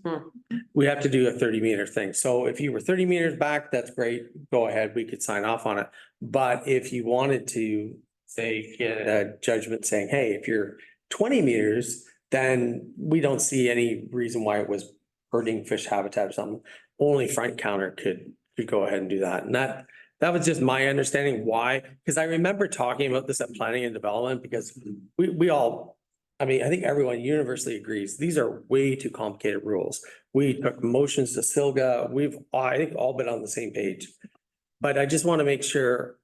We have to do a 30-meter thing. So if you were 30 meters back, that's great. Go ahead, we could sign off on it. But if you wanted to say, get a judgment saying, hey, if you're 20 meters, then we don't see any reason why it was hurting fish habitat or something. Only front counter could go ahead and do that. And that was just my understanding why, because I remember talking about this at planning and development, because we all, I mean, I think everyone universally agrees, these are way too complicated rules. We took motions to Silga. We've, I think, all been on the same page. But I just want to make sure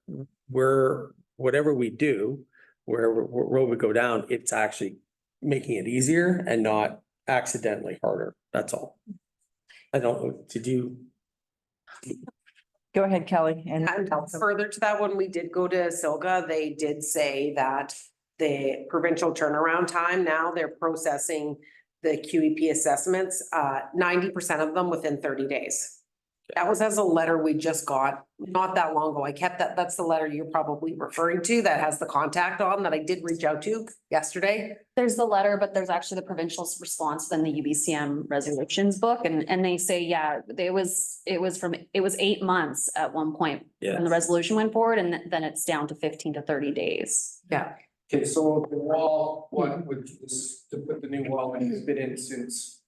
whatever we do, where we go down, it's actually making it easier and not accidentally harder. That's all. I don't, did you? Go ahead, Kelly. And Further to that, when we did go to Silga, they did say that the provincial turnaround time, now they're processing the QEP assessments, 90% of them within 30 days. That was as a letter we just got not that long ago. I kept that. That's the letter you're probably referring to that has the contact on that I did reach out to yesterday. There's the letter, but there's actually the provincial response in the UBCM resolutions book. And they say, yeah, it was 8 months at one point when the resolution went forward, and then it's down to 15 to 30 days. Yeah. Okay, so the wall, which is to put the new wall in, has been in since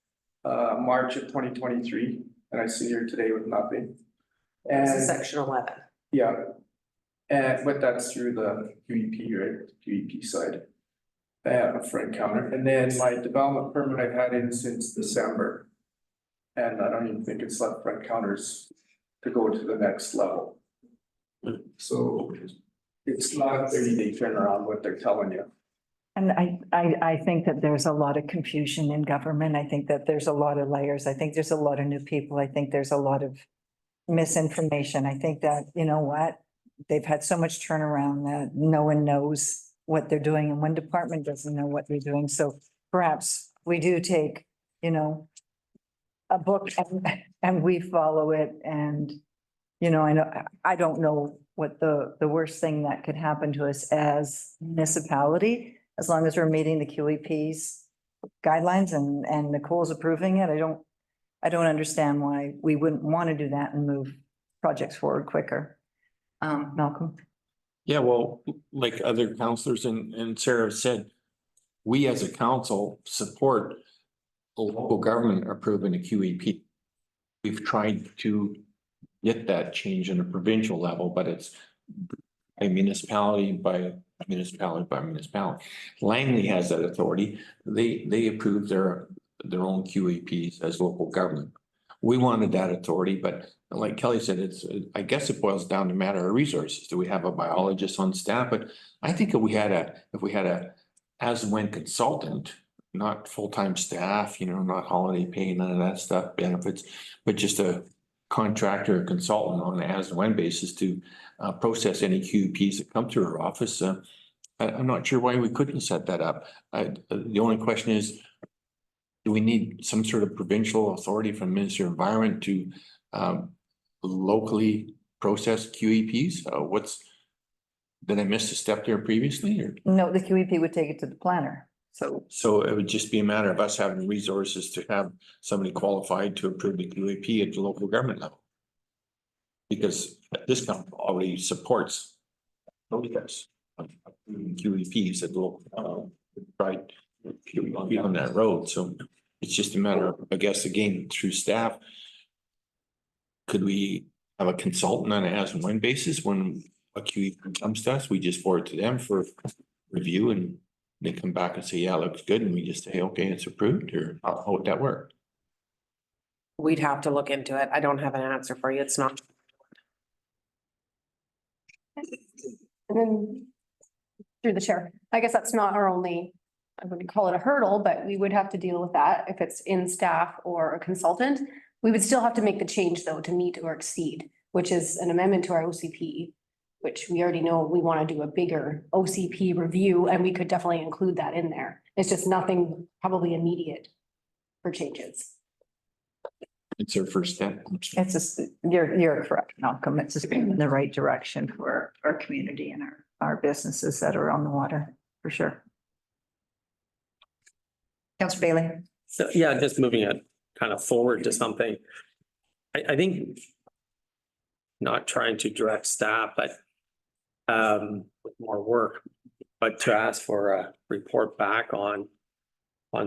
March of 2023. And I sit here today with nothing. This is And section 11. yeah, but that's through the QEP, right? QEP side. A front counter, and then my development permit I've had in since December. And I don't even think it's left front counters to go to the next level. So it's not a 30-day turnaround what they're telling you. And I think that there's a lot of confusion in government. I think that there's a lot of layers. I think there's a lot of new people. I think there's a lot of misinformation. I think that, you know what? They've had so much turnaround that no one knows what they're doing and one department doesn't know what they're doing. So perhaps we do take, you know, a book and we follow it and, you know, I don't know what the worst thing that could happen to us as municipality, as long as we're meeting the QEP's guidelines and Nicole's approving it. I don't understand why we wouldn't want to do that and move projects forward quicker. Malcolm? Yeah, well, like other counselors and Sarah said, we as a council support a local government approving a QEP. We've tried to get that change in a provincial level, but it's a municipality by municipality by municipality. Langley has that authority. They approve their own QEPs as local government. We wanted that authority, but like Kelly said, I guess it boils down to a matter of resources. Do we have a biologist on staff? But I think if we had a as and when consultant, not full-time staff, you know, not holiday pay, none of that stuff, benefits, but just a contractor or consultant on an as and when basis to process any QPs that come through our office. I'm not sure why we couldn't set that up. The only question is, do we need some sort of provincial authority from Minister of Environment to locally process QEPs? Did I miss a step there previously or? No, the QEP would take it to the planner. So it would just be a matter of us having resources to have somebody qualified to approve the QEP at the local government level. Because this council already supports QEPs at the local, right, on that road. So it's just a matter of, I guess, again, through staff. Could we have a consultant on an as and when basis when a QEP comes to us? We just forward to them for review and they come back and say, yeah, looks good. And we just say, okay, it's approved, or how would that work? We'd have to look into it. I don't have an answer for you. It's not. And then through the chair, I guess that's not our only, I wouldn't call it a hurdle, but we would have to deal with that if it's in staff or a consultant. We would still have to make the change though to meet or exceed, which is an amendment to our OCP, which we already know we want to do a bigger OCP review, and we could definitely include that in there. It's just nothing probably immediate for changes. It's our first step. It's just, you're correct, Malcolm. It's just in the right direction for our community and our businesses that are on the water, for sure. Councillor Bailey? So, yeah, just moving it kind of forward to something. I think not trying to direct staff, but with more work, but to ask for a report back on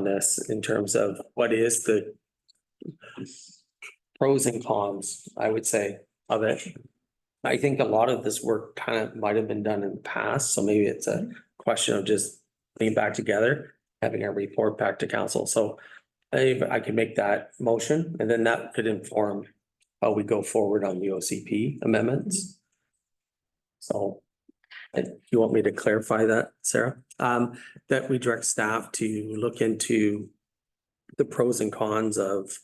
this in terms of what is the pros and cons, I would say, of it. I think a lot of this work kind of might have been done in the past, so maybe it's a question of just putting it back together, having a report back to council. So I can make that motion, and then that could inform how we go forward on the OCP amendments. So you want me to clarify that, Sarah? That we direct staff to look into the pros and cons of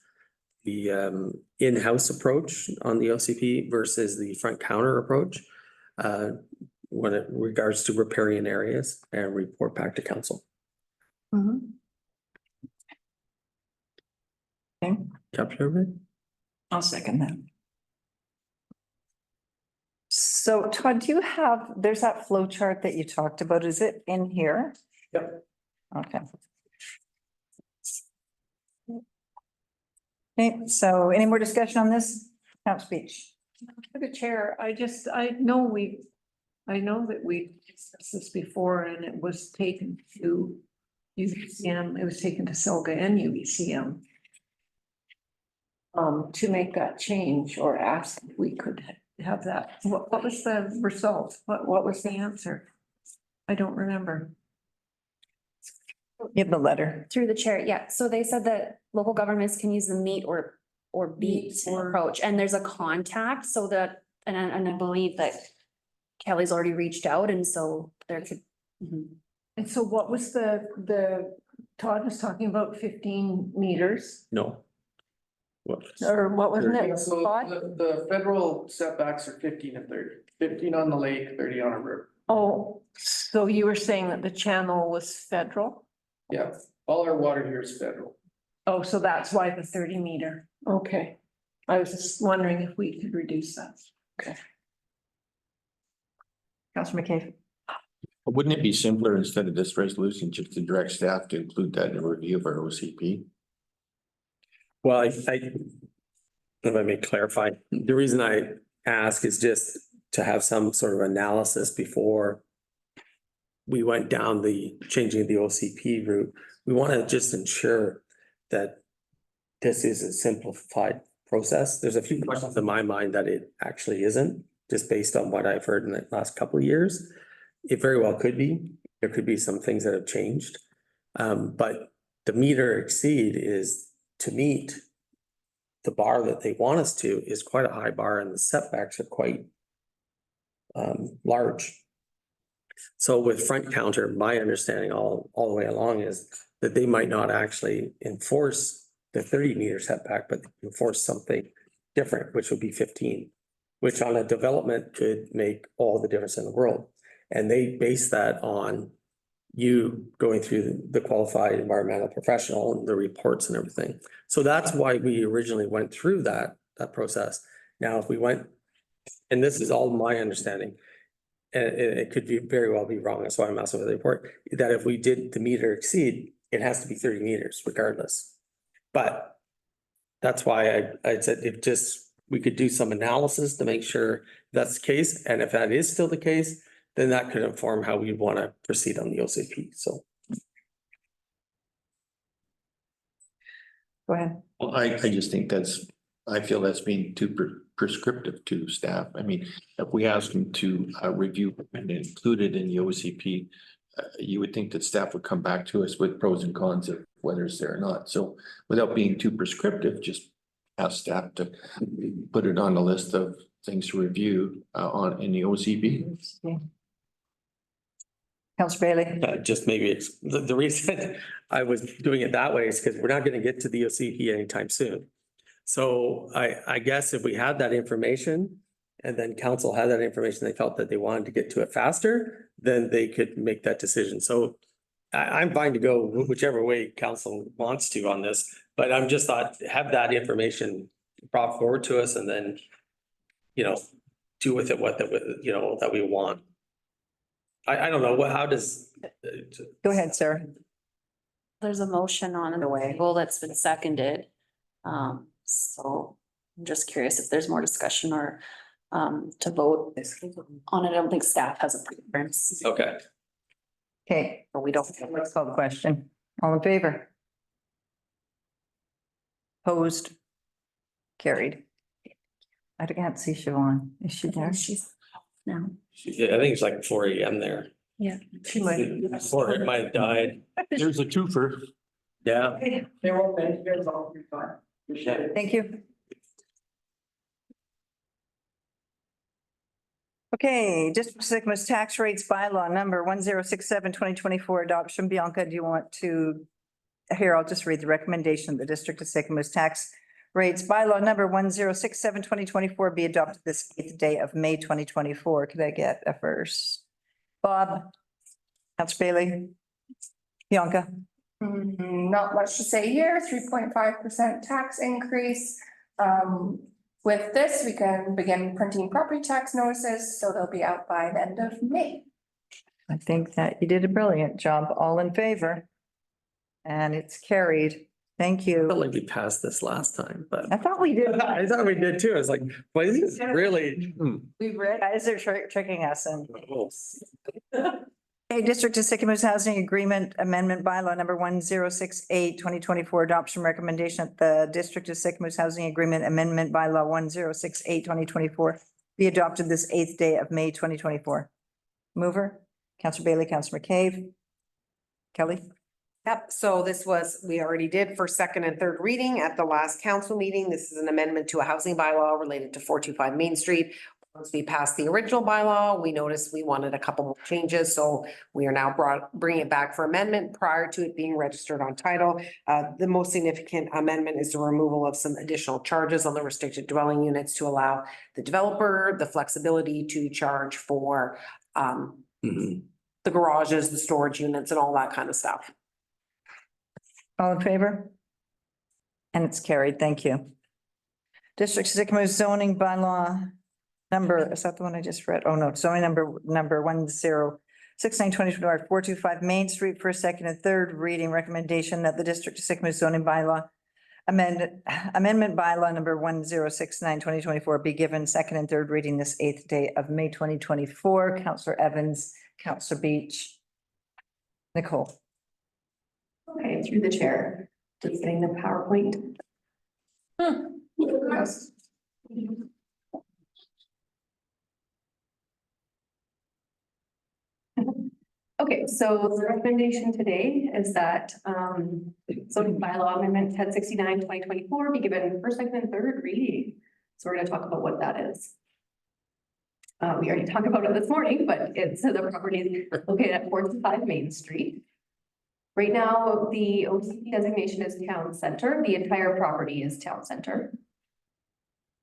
the in-house approach on the OCP versus the front counter approach when it regards to riparian areas, and report back to council. Okay, Capture everything? I'll second that. So Todd, do you have, there's that flow chart that you talked about. Is it in here? Yep. Okay. Okay, so any more discussion on this? Council speech. For the chair, I know that we discussed this before and it was taken to UBCM, it was taken to Selga and UBCM. To make that change or ask if we could have that. What was the result? What was the answer? I don't remember. Give the letter. Through the chair, yeah. So they said that local governments can use the meet or or beat Or- approach, and there's a contact so that, and I believe that Kelly's already reached out, and so there could. Mhm. And so what was Todd was talking about 15 meters, No. What? or what wasn't it? So Todd? the federal setbacks are 15 and 30. 15 on the lake, 30 on a river. Oh, so you were saying that the channel was federal? Yeah, all our water here is federal. Oh, so that's why the 30 meter. Okay. I was just wondering if we could reduce that. Okay. Councillor McCabe. Wouldn't it be simpler instead of this resolution, just to direct staff to include that in a review of our OCP? Well, if I may clarify, the reason I ask is just to have some sort of analysis before we went down the changing the OCP route. We want to just ensure that this is a simplified process. There's a few questions in my mind that it actually isn't, just based on what I've heard in the last couple of years. It very well could be. There could be some things that have changed. But the meter exceed is to meet the bar that they want us to is quite a high bar, and the setbacks are quite large. So with front counter, my understanding all the way along is that they might not actually enforce the 30 meter setback, but enforce something different, which would be 15, which on a development could make all the difference in the world. And they base that on you going through the qualified environmental professional and the reports and everything. So that's why we originally went through that process. Now, if we went, and this is all my understanding, and it could be very well be wrong, that's why I'm asking for the report, that if we did the meter exceed, it has to be 30 meters regardless. But that's why I said if just, we could do some analysis to make sure that's the case. And if that is still the case, then that could inform how we want to proceed on the OCP, so. Go ahead. Well, I just think I feel that's being too prescriptive to staff. I mean, if we ask them to review and include it in the OCP, you would think that staff would come back to us with pros and cons of whether it's there or not. So without being too prescriptive, just ask staff to put it on the list of things to review in the OCP. Councillor Bailey. Just maybe it's the reason I was doing it that way is because we're not going to get to the OCP anytime soon. So I guess if we had that information and then council had that information, they felt that they wanted to get to it faster, then they could make that decision. So I'm fine to go whichever way council wants to on this, but I'm just thought have that information brought forward to us and then, do with it what that we want. I don't know, how does? Go ahead, Sarah. There's a motion on the way, well, that's been seconded. So I'm just curious if there's more discussion or to vote on it. I don't think staff has a preference. Okay. Okay, But we don't. let's call the question. All in favor? Opposed? Carried. I can't see Siobhan. Is she there? She's now. Yeah, I think it's like 4 AM there. Yeah. She might. Or it might have died. There's a twofer. Yeah. Thank you. Okay, District of Sycamore's tax rates bylaw number 1067-2024 adoption. Bianca, do you want to? Here, I'll just read the recommendation. The District of Sycamore's tax rates bylaw number 1067-2024 be adopted this 8th day of May 2024. Could I get a first? Bob? Councillor Bailey? Bianca? Not much to say here, 3.5% tax increase. With this, we can begin printing property tax notices, so they'll be out by the end of May. I think that you did a brilliant job. All in favor? And it's carried. Thank I you. felt like we passed this last time, but I thought we did. I thought we did too. I was like, why is this really? We read. Guys are tricking us and. Oh. Okay, District of Sycamore's Housing Agreement Amendment Bylaw number 1068-2024 adoption recommendation that the District of Sycamore's Housing Agreement Amendment Bylaw 1068-2024 be adopted this 8th day of May 2024. Mover, Councillor Bailey, Councillor McCabe. Kelly? Yep, so this was, we already did for second and third reading at the last council meeting. This is an amendment to a housing bylaw related to 425 Main Street. Once we passed the original bylaw, we noticed we wanted a couple more changes, so we are now bringing it back for amendment prior to it being registered on title. The most significant amendment is the removal of some additional charges on the restricted dwelling units to allow the developer the flexibility to charge for the garages, the storage units and all that kind of stuff. All in favor? And it's carried. Thank you. District Sycamore zoning bylaw number, is that the one I just read? Oh, no, zoning number 1069/2024, 425 Main Street, first, second, and third reading. Recommendation that the District of Sycamore zoning bylaw amendment bylaw number 1069/2024 be given second and third reading this 8th day of May 2024. Counselor Evans, Counselor Beach. Nicole. Okay, through the chair, just getting the PowerPoint. Yes. Okay, so the recommendation today is that zoning bylaw amendment 1069/2024 be given first, second, and third reading. So we're gonna talk about what that is. We already talked about it this morning, but it's the property located at 425 Main Street. Right now, the OCP designation is town center. The entire property is town center.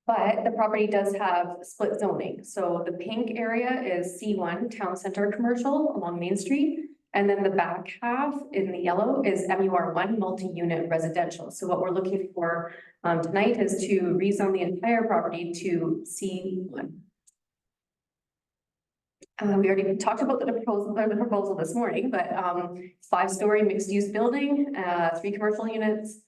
But the property does have split zoning. So the pink area is C1 Town Center Commercial along Main Street. And then the back half in the yellow is MUR1 Multi-Unit Residential. So what we're looking for tonight is to rezone the entire property to C1. We already talked about the proposal this morning, but 5-story mixed-use building, 3 commercial units,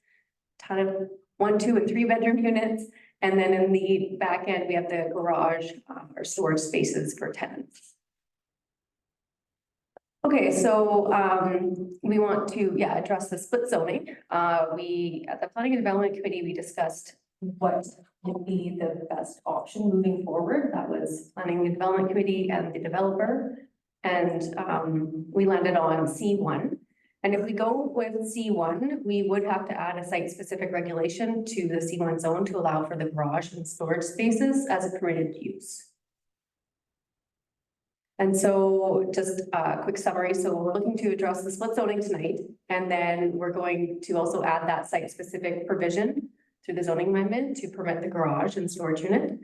ton of 1, 2, and 3 bedroom units. And then in the back end, we have the garage or storage spaces for tenants. Okay, so we want to, address the split zoning. We, at the Planning and Development Committee, we discussed what would be the best option moving forward. That was Planning and Development Committee and the developer. And we landed on C1. And if we go with C1, we would have to add a site-specific regulation to the C1 zone to allow for the garage and storage spaces as a permitted use. And so just a quick summary. So we're looking to address the split zoning tonight, and then we're going to also add that site-specific provision through the zoning amendment to permit the garage and storage unit.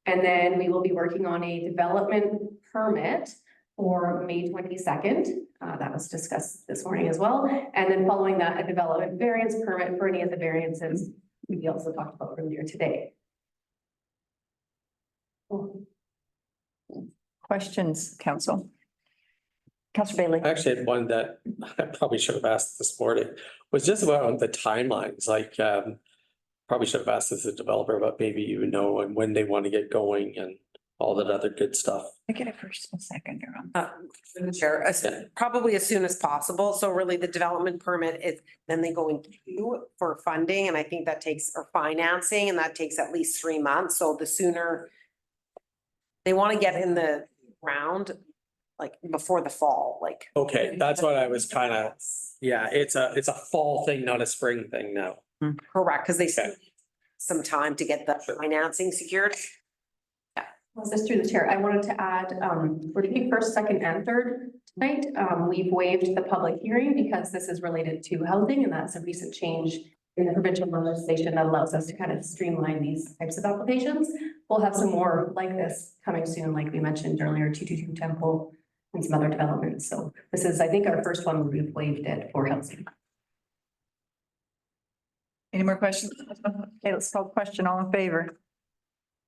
And then we will be working on a development permit for May 22nd. That was discussed this morning as well. And then following that, a development variance permit for any of the variances we also talked about earlier today. Questions, council? Councilor Bailey. I actually had one that I probably should have asked this morning, was just about the timelines, like, probably should have asked as a developer, but maybe you know, and when they want to get going and all that other good stuff. I get a first and second here on. Sure, probably as soon as possible. So really the development permit is, then they go in queue for funding, and I think that takes, or financing, and that takes at least 3 months. So the sooner they want to get in the ground, like before the fall, like. Okay, that's what I was kind of, it's a fall thing, not a spring thing now. Correct, because they Okay. spend some time to get the financing secured. Just through the chair, I wanted to add, we're taking first, second, and third tonight. We've waived the public hearing because this is related to housing, and that's a recent change in the provincial legislation that allows us to kind of streamline these types of applications. We'll have some more like this coming soon, like we mentioned earlier, 222 Temple and some other developments. So this is, I think, our first one where we've waived it for housing. Any more questions? Okay, let's call the question. All in favor?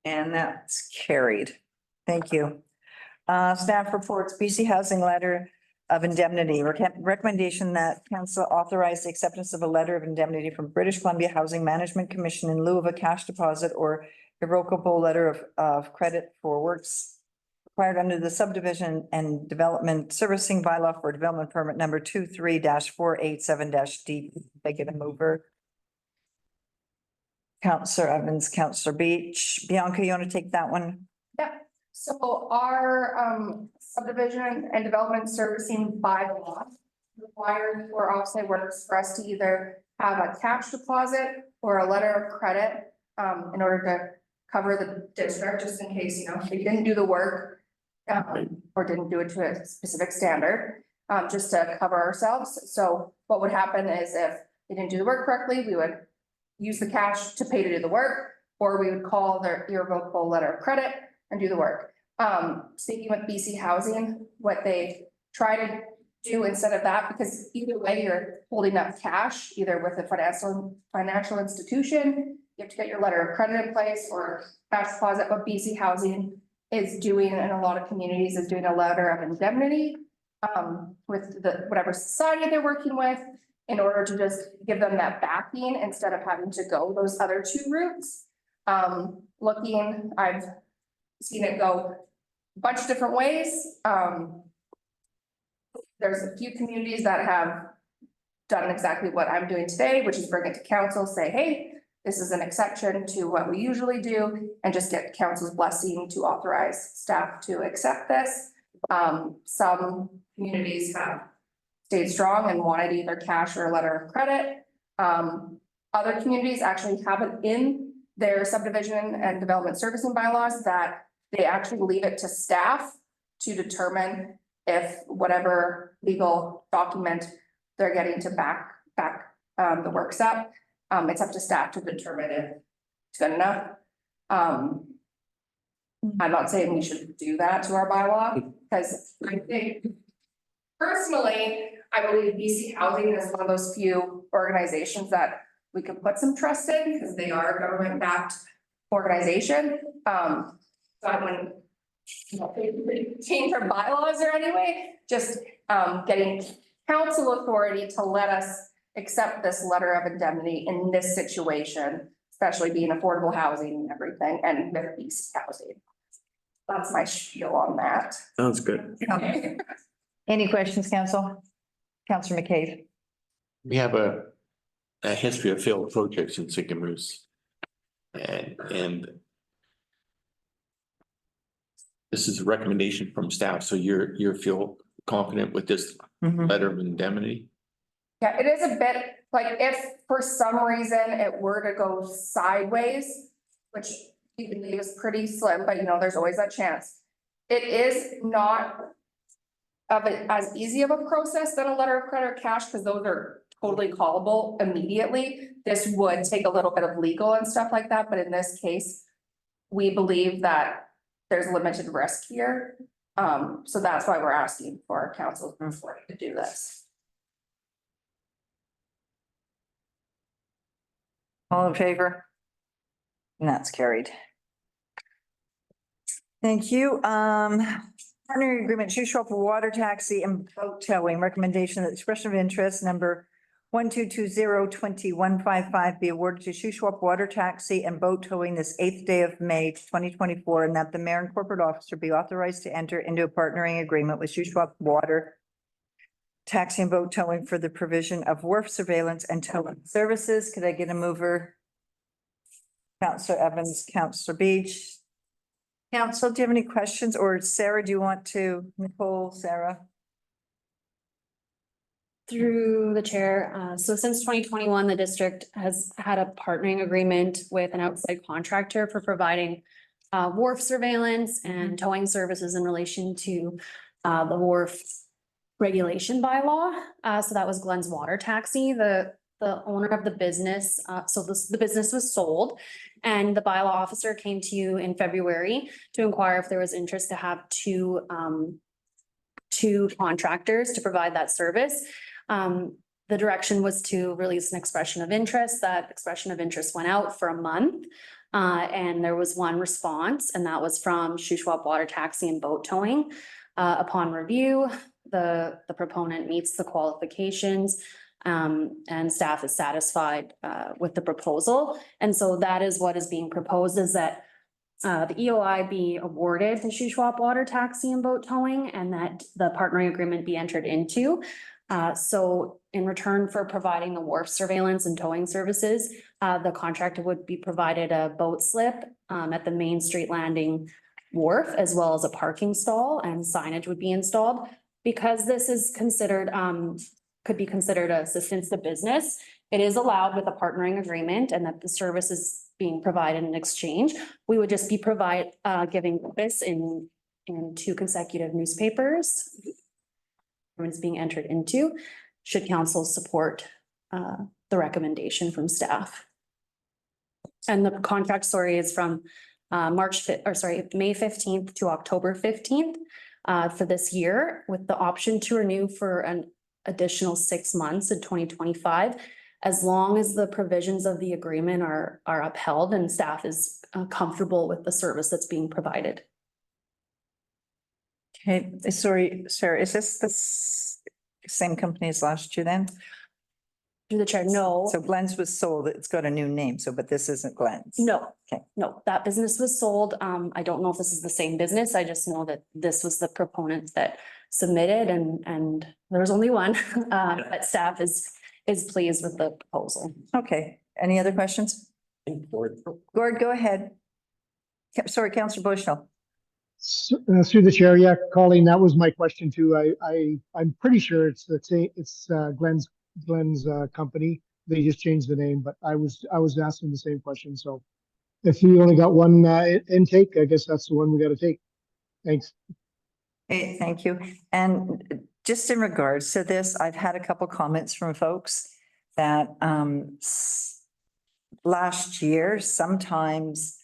And that's carried. Thank you. Staff reports, BC Housing Letter of Indemnity. Recommendation that council authorize the acceptance of a letter of indemnity from British Columbia Housing Management Commission in lieu of a cash deposit or irrevocable letter of credit for works required under the subdivision and development servicing bylaw for development permit number 23-487-D. They get a mover. Counselor Evans, Counselor Beach. Bianca, you want to take that one? Yeah, so our subdivision and development servicing bylaw required for offsite works for us to either have a cash deposit or a letter of credit, in order to cover the district, just in case, they didn't do the work, or didn't do it to a specific standard, just to cover ourselves. So what would happen is if they didn't do the work correctly, we would use the cash to pay to do the work, or we would call their irrevocable letter of credit and do the work. Speaking with BC Housing, what they try to do instead of that, because either way, you're holding up cash, either with a financial institution, you have to get your letter of credit in place or cash deposit. What BC Housing is doing in a lot of communities is doing a letter of indemnity with the whatever society they're working with, in order to just give them that backing instead of having to go those other two routes. I've seen it go a bunch of different ways. There's a few communities that have done exactly what I'm doing today, which is bring it to council, say, hey, this is an exception to what we usually do, and just get council's blessing to authorize staff to accept this. Some communities have stayed strong and wanted either cash or a letter of credit. Other communities actually have it in their subdivision and development servicing bylaws that they actually leave it to staff to determine if whatever legal document they're getting to back the works up. It's up to staff to determine if it's good enough. I'm not saying we should do that to our bylaw, because I think personally, I believe BC Housing is one of those few organizations that we can put some trust in, because they are a government-backed organization. So I wouldn't change our bylaws or anyway, just getting council authority to let us accept this letter of indemnity in this situation, especially being affordable housing and everything, and with BC Housing. That's my spiel on that. Sounds good. Okay. Any questions, council? Councillor McCabe. We have a history of failed projects in Sycamoose. And this is a recommendation from staff, so you feel confident with this letter of indemnity? Yeah, it is a bit like if for some reason it were to go sideways, which you believe is pretty slim, but there's always that chance. It is not as easy of a process than a letter of credit or cash, because those are totally callable immediately. This would take a little bit of legal and stuff like that, but in this case, we believe that there's limited risk here. So that's why we're asking for council authority to do this. All in favor? And that's carried. Thank you. Partner agreement, Shuswap water taxi and boat towing recommendation that expression of interest number 122022155 be awarded to Shuswap water taxi and boat towing this 8th day of May 2024, and that the mayor and corporate officer be authorized to enter into a partnering agreement with Shuswap water taxi and boat towing for the provision of wharf surveillance and towing services. Could I get a mover? Councillor Evans, Councillor Beach. Council, do you have any questions? Or Sarah, do you want to? Nicole, Sarah? Through the chair, so since 2021, the district has had a partnering agreement with an outside contractor for providing wharf surveillance and towing services in relation to the wharf regulation bylaw. So that was Glenn's Water Taxi, the owner of the business. So the business was sold, and the bylaw officer came to you in February to inquire if there was interest to have two contractors to provide that service. The direction was to release an expression of interest. That expression of interest went out for a month. And there was one response, and that was from Shuswap Water Taxi and Boat Towing. Upon review, the proponent meets the qualifications, and staff is satisfied with the proposal. And so that is what is being proposed, is that the EOI be awarded to Shuswap Water Taxi and Boat Towing, and that the partnering agreement be entered into. So in return for providing the wharf surveillance and towing services, the contractor would be provided a boat slip at the Main Street Landing wharf, as well as a parking stall, and signage would be installed. Because this is considered could be considered assistance to business. It is allowed with a partnering agreement and that the service is being provided in exchange. We would just be giving this in 2 consecutive newspapers. It's being entered into, should council support the recommendation from staff. And the contract, sorry, is from May 15th to October 15th for this year, with the option to renew for an additional 6 months in 2025, as long as the provisions of the agreement are upheld and staff is comfortable with the service that's being provided. Okay, sorry, Sarah, is this the same company as last year then? Through the chair, no. So Glenn's was sold, it's got a new name, so, but this isn't Glenn's. No. Okay. No, that business was sold. I don't know if this is the same business. I just know that this was the proponent that submitted and there was only one. But staff is pleased with the proposal. Okay, any other questions? Gord, go ahead. Sorry, Councillor Bushnell. Through the chair, yeah, Colleen, that was my question too. I'm pretty sure it's the same, it's Glenn's company. They just changed the name, but I was asking the same question. So if you only got one intake, I guess that's the one we got to take. Thanks. Hey, thank you. And just in regards to this, I've had a couple comments from folks that last year, sometimes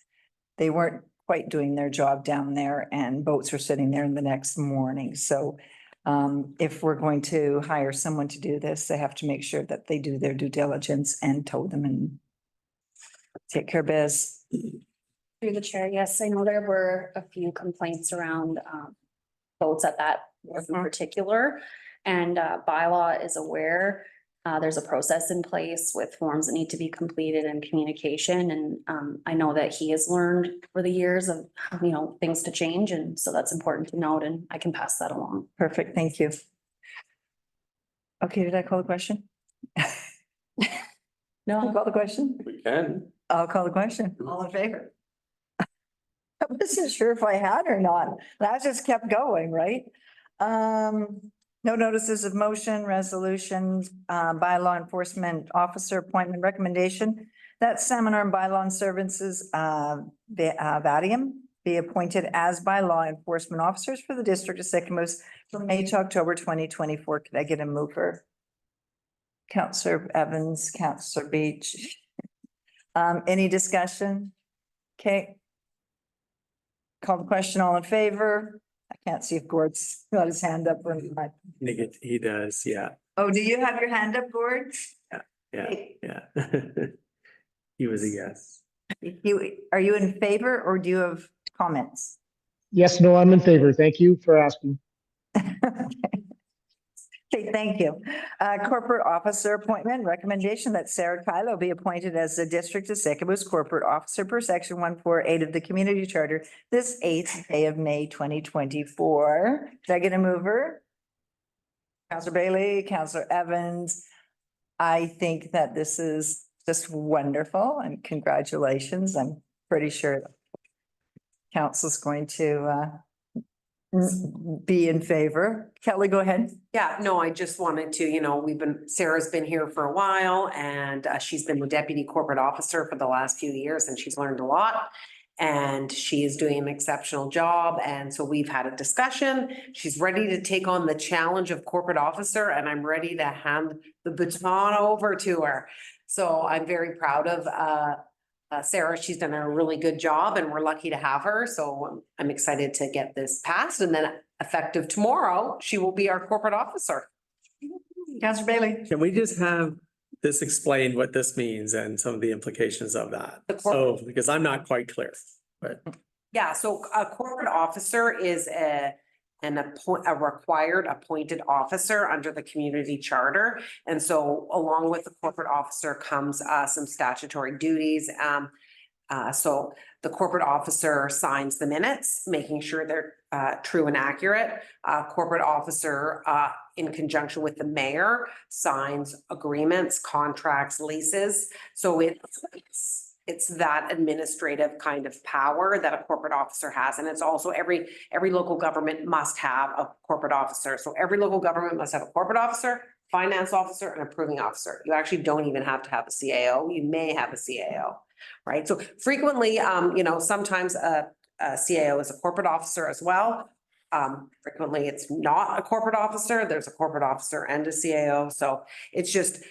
they weren't quite doing their job down there and boats were sitting there in the next morning. So if we're going to hire someone to do this, they have to make sure that they do their due diligence and tow them and take care of biz. Through the chair, yes, I know there were a few complaints around boats at that wharf in particular. And bylaw is aware there's a process in place with forms that need to be completed and communication. And I know that he has learned over the years of, things to change. And so that's important to note, and I can pass that along. Perfect, thank you. Okay, did I call the question? No, I'll call the question. We can. I'll call the question. All in favor? I wasn't sure if I had or not. That just kept going, right? No notices of motion, resolutions, bylaw enforcement officer appointment recommendation. That seminar and bylaw and services, Vadium be appointed as bylaw enforcement officers for the district of Sycamoose from May to October 2024. Could I get a mover? Councillor Evans, Councillor Beach. Any discussion? Okay. Call the question, all in favor? I can't see if Gord's got his hand up or not. He does, yeah, Oh, do you have your hand up, Gord? yeah. He was a yes. Are you in favor or do you have comments? Yes, no, I'm in favor. Thank you for asking. Okay, thank you. Corporate officer appointment recommendation that Sarah Kylo be appointed as the District of Sycamoose Corporate Officer per Section 148 of the Community Charter this 8th day of May 2024. Did I get a mover? Councillor Bailey, Councillor Evans. I think that this is just wonderful and congratulations. I'm pretty sure council's going to be in favor. Kelly, go ahead. Yeah, no, I just wanted to, Sarah's been here for a while and she's been the deputy corporate officer for the last few years and she's learned a lot. And she is doing an exceptional job. And so we've had a discussion. She's ready to take on the challenge of corporate officer and I'm ready to hand the baton over to her. So I'm very proud of Sarah. She's done a really good job and we're lucky to have her. So I'm excited to get this passed and then effective tomorrow, she will be our corporate officer. Councillor Bailey. Can we just have this explain what this means and some of the implications of that? So, because I'm not quite clear, but. Yeah, so a corporate officer is a required appointed officer under the community charter. And so along with the corporate officer comes some statutory duties. So the corporate officer signs the minutes, making sure they're true and accurate. Corporate officer in conjunction with the mayor signs agreements, contracts, leases. So it's that administrative kind of power that a corporate officer has. And it's also every local government must have a corporate officer. So every local government must have a corporate officer, finance officer and approving officer. You actually don't even have to have a CAO. You may have a CAO, right? So frequently, you know, sometimes a CAO is a corporate officer as well. Frequently, it's not a corporate officer. There's a corporate officer and a CAO. So it's just,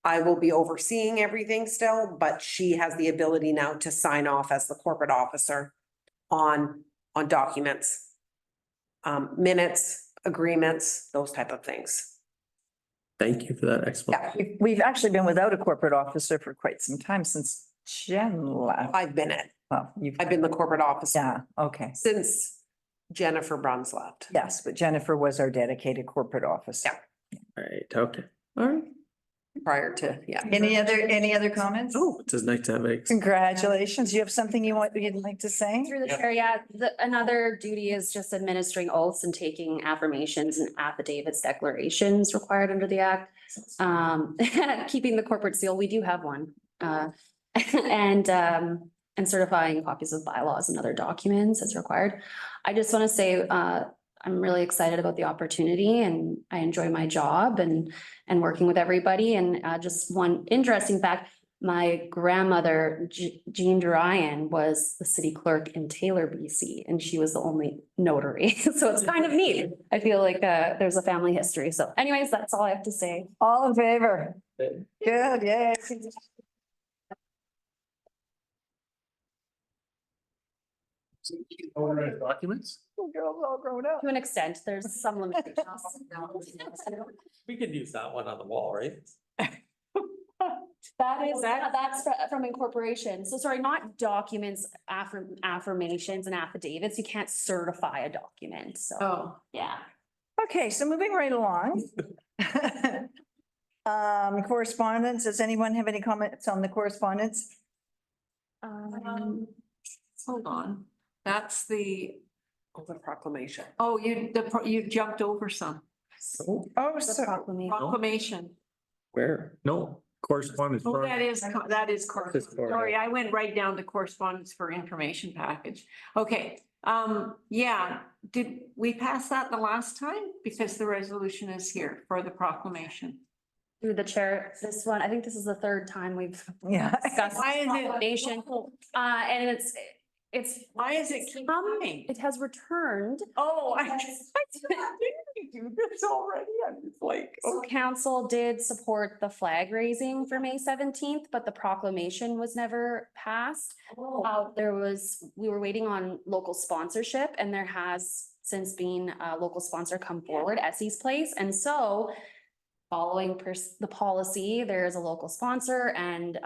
I will be overseeing everything still, but she has the ability now to sign off as the corporate officer on documents, minutes, agreements, those type of things. Thank you for that Yeah, explanation. we've actually been without a corporate officer for quite some time since Jen left. I've been it. Well, you've, I've been the corporate officer yeah, okay. since Jennifer Bruns left. Yes, but Jennifer was our dedicated corporate officer. Yeah. Right, okay. All right. Prior to, yeah. Any other comments? Oh, it's just nice to have a. Congratulations. You have something you'd like to say? Through the chair, yeah, another duty is just administering oaths and taking affirmations and affidavits, declarations required under the act. Keeping the corporate seal, we do have one. And certifying copies of bylaws and other documents as required. I just want to say, I'm really excited about the opportunity and I enjoy my job and working with everybody. And just one interesting fact, my grandmother, Jean Durian, was the city clerk in Taylor, BC, and she was the only notary. So it's kind of neat. I feel like there's a family history. So anyways, that's all I have to say. All in favor? Good, yay. Documents? Girls all grown up. To an extent, there's some limitations. We could use that one on the wall, right? That's from incorporation. So sorry, not documents, affirmations and affidavits. You can't certify a document. So, Oh. yeah. Okay, so moving right along. Correspondence, does anyone have any comments on the correspondence? Hold on, that's the, The proclamation. oh, you jumped over some Oh, Oh, The so, proclamation. proclamation. where? No, correspondence. Oh, that is correspondence. for- Sorry, I went right down to correspondence for information package. Okay, yeah, did we pass that the last time? Because the resolution is here for the proclamation. Through the chair, this one, I think this is the third time we've yeah. discussed Why is it- proclamation. And it's, Why is it keep coming? it has returned. Oh, I didn't do this already. I'm just like, So council did support the flag raising for May 17th, but the proclamation was never passed. We were waiting on local sponsorship and there has since been a local sponsor come forward, Essie's Place. And so following the policy, there is a local sponsor and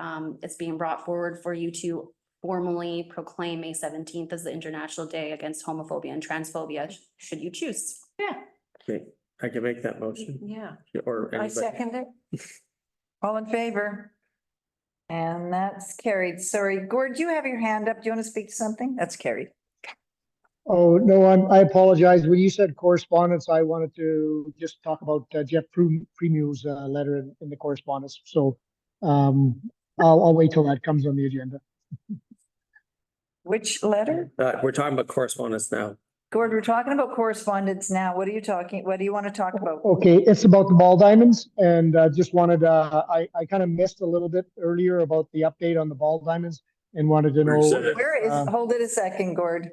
it's being brought forward for you to formally proclaim May 17th as the International Day Against Homophobia and Transphobia, should you choose. yeah, Okay, I can make that motion yeah. or I anybody. second it. All in favor? And that's carried. Sorry, Gord, do you have your hand up? Do you want to speak to something? That's carried. Oh, no, I apologize. When you said correspondence, I wanted to just talk about Jeff Premier's letter in the correspondence. So I'll wait till that comes on the agenda. Which letter? We're talking about correspondence now. Gord, we're talking about correspondence now. What do you want to talk about? Okay, it's about the ball diamonds and just wanted, I kind of missed a little bit earlier about the update on the ball diamonds and wanted to know. Where's that? Where is, hold it a second, Gord.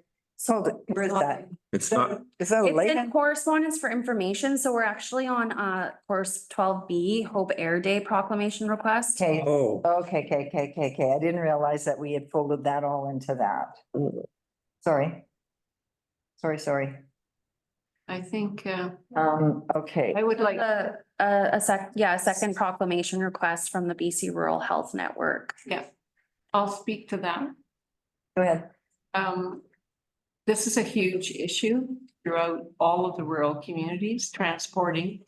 Hold it. Where is that? It's not, Is that a It's late? in correspondence for information, so we're actually on course 12B, Hope Air Day proclamation request. Okay, Oh, okay. I didn't realize that we had folded that all into that. Sorry. Sorry. I think, Okay. I would like, A second proclamation request from the BC Rural Health Network. yeah, I'll speak to that. Go ahead. This is a huge issue throughout all of the rural communities, transporting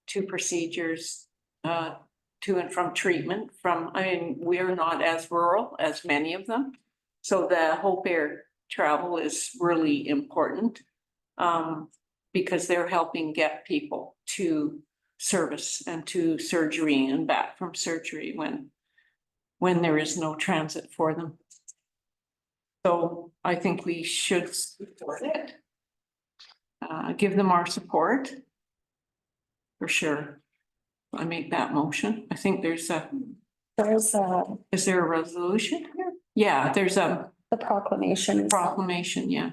to procedures, to and from treatment we're not as rural as many of them. So the Hope Air travel is really important, because they're helping get people to service and to surgery and back from surgery when there is no transit for them. So I think we should support it. Give them our support. For sure. I make that motion. I think There's is there a resolution here? Yeah, there's a the proclamation. proclamation, yeah.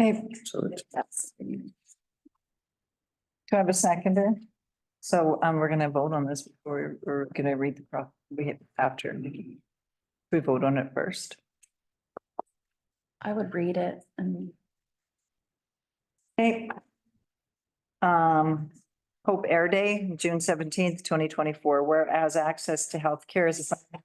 Okay, So it's- do I have a seconder? So, we're gonna vote on this before we're gonna read the after. We vote on it first. I would read it and. Okay. Hope Air Day, June 17th, 2024, whereas access to healthcare is essential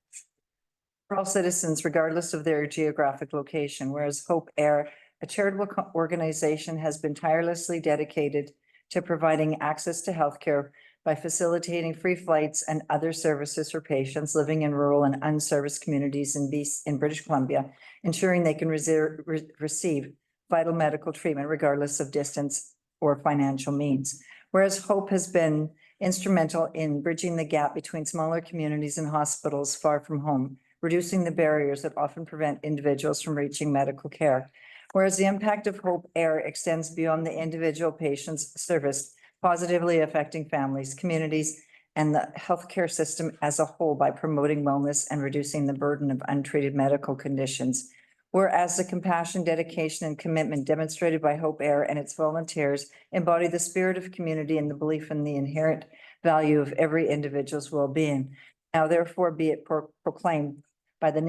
for all citizens regardless of their geographic location, whereas Hope Air, a charitable organization, has been tirelessly dedicated to providing access to healthcare by facilitating free flights and other services for patients living in rural and unserviced communities in British Columbia, ensuring they can receive vital medical treatment regardless of distance or financial means. Whereas Hope has been instrumental in bridging the gap between smaller communities and hospitals far from home, reducing the barriers that often prevent individuals from reaching medical care. Whereas the impact of Hope Air extends beyond the individual patients serviced, positively affecting families, communities, and the healthcare system as a whole by promoting wellness and reducing the burden of untreated medical conditions. Whereas the compassion, dedication, and commitment demonstrated by Hope Air and its volunteers embody the spirit of community and the belief in the inherent value of every individual's well-being. Now therefore be it proclaimed by the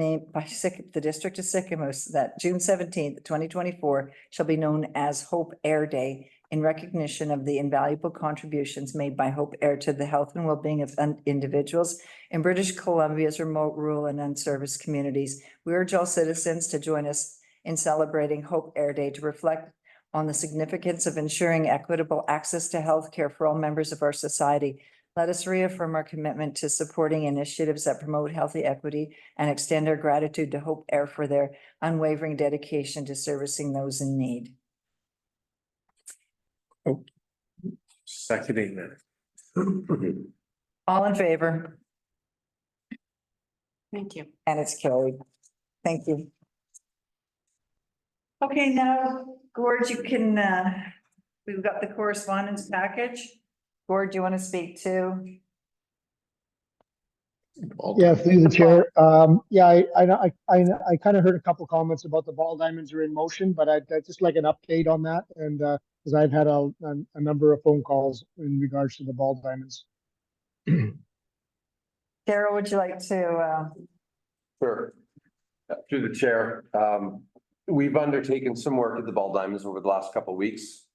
District of Sycamoose that June 17th, 2024 shall be known as Hope Air Day in recognition of the invaluable contributions made by Hope Air to the health and well-being of individuals in British Columbia's remote, rural, and unserviced communities. We urge all citizens to join us in celebrating Hope Air Day to reflect on the significance of ensuring equitable access to health care for all members of our society. Let us reaffirm our commitment to supporting initiatives that promote healthy equity and extend our gratitude to Hope Air for their unwavering dedication to servicing those in need. Seconding that. All in favor? Thank you. And it's carried. Thank you. Okay, now, Gord, you can, we've got the correspondence package. Gord, do you want to speak to? Yeah, through the chair. Yeah, I kind of heard a couple comments about the ball diamonds are in motion, but I'd just like an update on that. And because I've had a number of phone calls in regards to the ball diamonds. Carol, would you like to, Sure. Through the chair, we've undertaken some work at the ball diamonds over the last couple of weeks.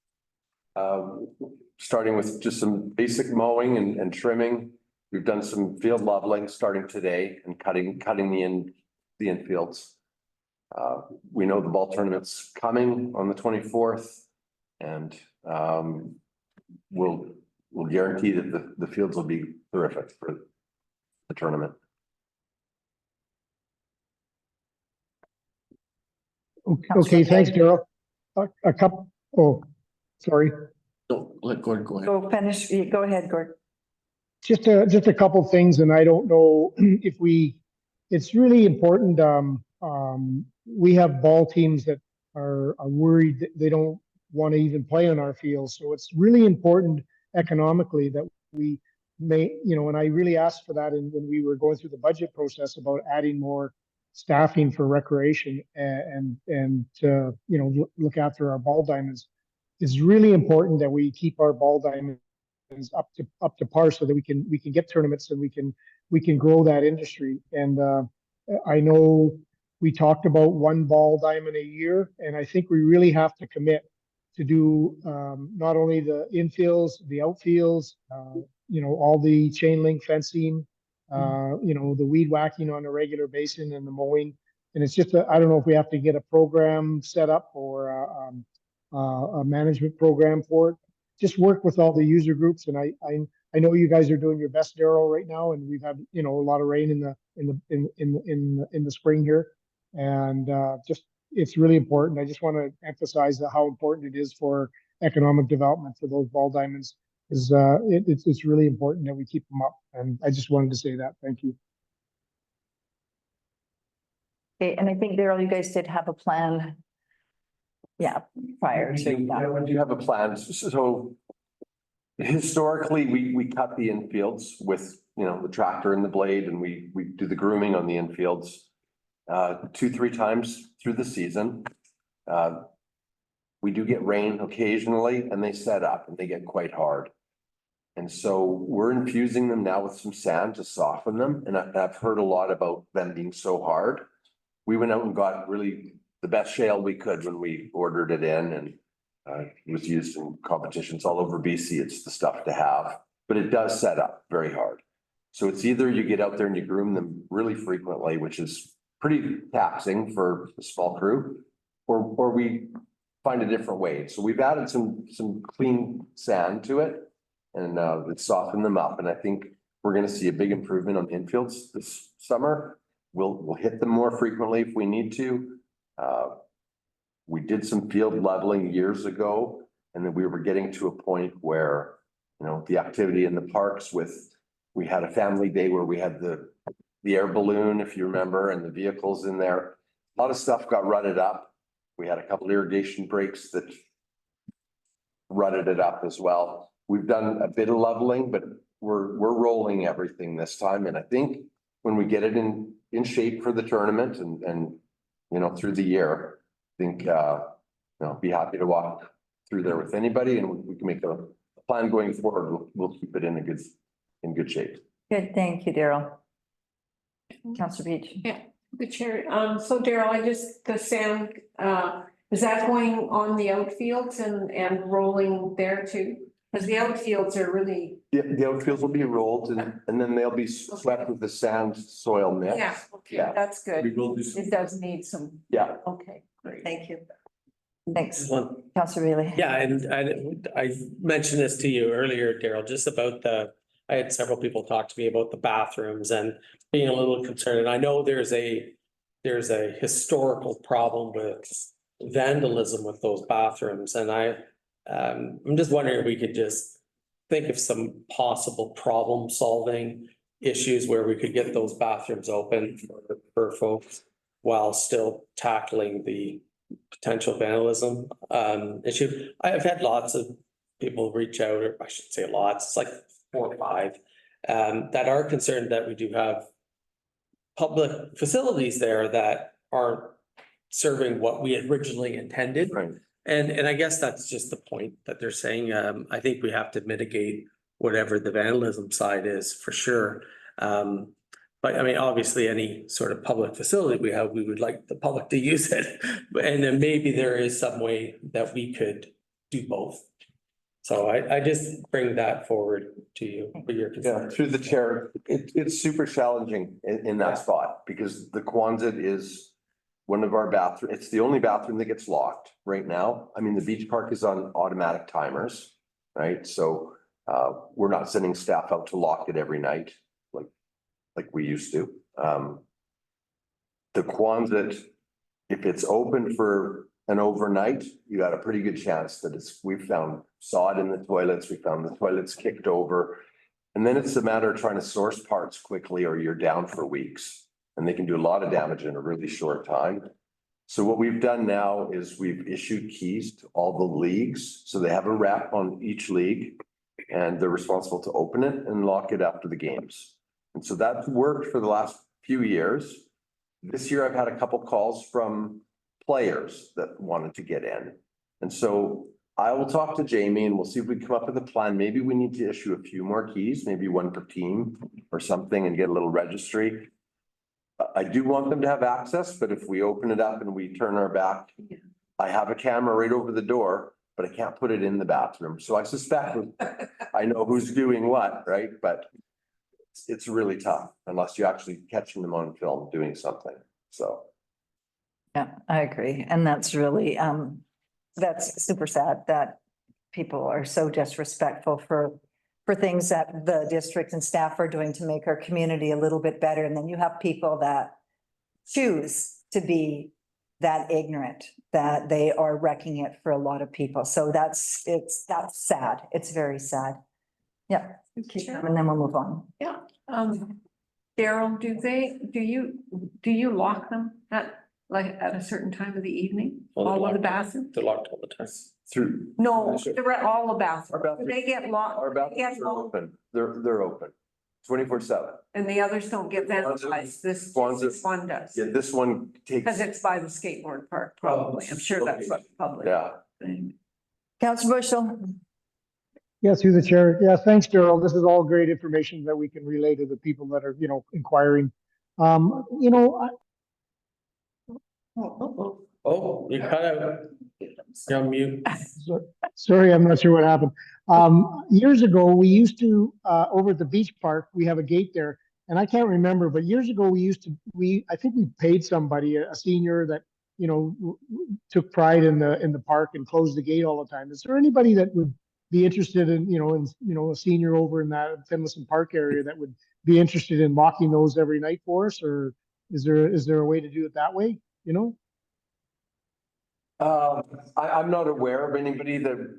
Starting with just some basic mowing and trimming. We've done some field leveling starting today and cutting the infields. We know the ball tournament's coming on the 24th, and we'll guarantee that the fields will be terrific for the tournament. Okay, thanks, Daryl. A couple, oh, sorry. Don't let Gordon go ahead. go finish? Go ahead, Gord. Just a couple things, and I don't know if it's really important. We have ball teams that are worried that they don't want to even play on our fields. So it's really important economically that we may, and I really asked for that when we were going through the budget process about adding more staffing for recreation and to, look after our ball diamonds. It's really important that we keep our ball diamonds up to par so that we can get tournaments and we can grow that industry. And I know we talked about one ball diamond a year, and I think we really have to commit to do not only the infills, the outfields, all the chain link fencing, the weed whacking on a regular basis and the mowing. And it's just I don't know if we have to get a program set up or a management program for it. Just work with all the user groups, and I know you guys are doing your best, Daryl, right now, and we've had a lot of rain in the spring here, and just it's really important. I just want to emphasize how important it is for economic development for those ball diamonds. Is it's really important that we keep them up, and I just wanted to say that. Thank you. Okay, and I think, Daryl, you guys did have a plan. Yeah, prior to. Yeah, we do have a plan. So Historically, we cut the infields with, you know, the tractor and the blade, and we do the grooming on the infields 2-3 times through the season. We do get rain occasionally and they set up and they get quite hard. And so we're infusing them now with some sand to soften them. And I've heard a lot about them being so hard. We went out and got really the best shale we could when we ordered it in, and it was used in competitions all over BC. It's the stuff to have, but it does set up very hard. So it's either you get out there and you groom them really frequently, which is pretty taxing for a small crew, or we find a different way. So we've added some clean sand to it, and it's softened them up. And I think we're gonna see a big improvement on infields this summer. We'll hit them more frequently if we need to. We did some field leveling years ago, and then we were getting to a point where, you know, the activity in the parks we had a family day where we had the air balloon, if you remember, and the vehicles in there. A lot of stuff got rutted up. We had a couple irrigation breaks that rutted it up as well. We've done a bit of leveling, but we're rolling everything this time. And I think when we get it in shape for the tournament and you know, through the year, I think you know, be happy to walk through there with anybody, and we can make a plan going forward. We'll keep it in good shape. Good, thank you, Daryl. Councillor Beach. Yeah, good chair. So Daryl, the sand, is that going on the outfields and rolling there too? Because the outfields are really. The outfields will be rolled and then they'll be swept with the sand soil mix. Yeah, okay, Yeah. that's good. We will do some. It does need some. Yeah. Okay, great. Thank you. Thanks, One- Councillor Bailey. Yeah, and I mentioned this to you earlier, Daryl, just about I had several people talk to me about the bathrooms and being a little concerned. And I know there's a historical problem with vandalism with those bathrooms. And I'm just wondering if we could just think of some possible problem solving issues where we could get those bathrooms open for folks while still tackling the potential vandalism issue. I've had lots of people reach out, or I should say lots, it's like 4 or 5, that are concerned that we do have public facilities there that aren't serving what we had originally intended. Right. And I guess that's just the point that they're saying. I think we have to mitigate whatever the vandalism side is for sure. But I mean, obviously, any sort of public facility we have, we would like the public to use it. And then maybe there is some way that we could do both. So I just bring that forward to you for your Yeah, concern. through the chair, it's super challenging in that spot because the Quonset is one of our bathroom. It's the only bathroom that gets locked right now. I mean, the beach park is on automatic timers, right? So we're not sending staff out to lock it every night like we used to. The Quonset, if it's open for an overnight, you got a pretty good chance that we found sod in the toilets, we found the toilets kicked over. And then it's a matter of trying to source parts quickly or you're down for weeks. And they can do a lot of damage in a really short time. So what we've done now is we've issued keys to all the leagues. So they have a rep on each league and they're responsible to open it and lock it after the games. And so that's worked for the last few years. This year, I've had a couple calls from players that wanted to get in. And so I will talk to Jamie and we'll see if we come up with a plan. Maybe we need to issue a few more keys, maybe one per team or something, and get a little registry. I do want them to have access, but if we open it up and we turn our back, I have a camera right over the door, but I can't put it in the bathroom. So I suspect I know who's doing what, right? But it's really tough unless you're actually catching them on film doing something. So. Yeah, I agree. And that's really, that's super sad that people are so disrespectful for things that the district and staff are doing to make our community a little bit better. And then you have people that choose to be that ignorant, that they are wrecking it for a lot of people. So that's sad. It's very sad. Yeah. And then we'll move on. Yeah, Daryl, do you lock them Like at a certain time of the evening, Well, they're all of the locked. bathrooms? They're locked all the time. Through. No, they're at all the Our bathrooms. bathrooms- They get locked. Our bathrooms are open. They're open. 24/7. And the others don't get vandalized. This Kwanzaa- one does. Yeah, this one takes, Because it's by the skateboard park, probably. I'm sure that's what the public. yeah. Counselor Bushel. Yeah, through the chair. Yeah, thanks, Daryl. This is all great information that we can relay to the people that are, inquiring. You know, Oh, you cut out. You're on mute. sorry, I'm not sure what happened. Years ago, we used to, over at the beach park, we have a gate there. And I can't remember, but years ago, I think we paid somebody, a senior that, took pride in the park and closed the gate all the time. Is there anybody that would be interested in, a senior over in that Finlayson Park area that would be interested in locking those every night for us? Or is there a way to do it that way, I'm not aware of anybody that,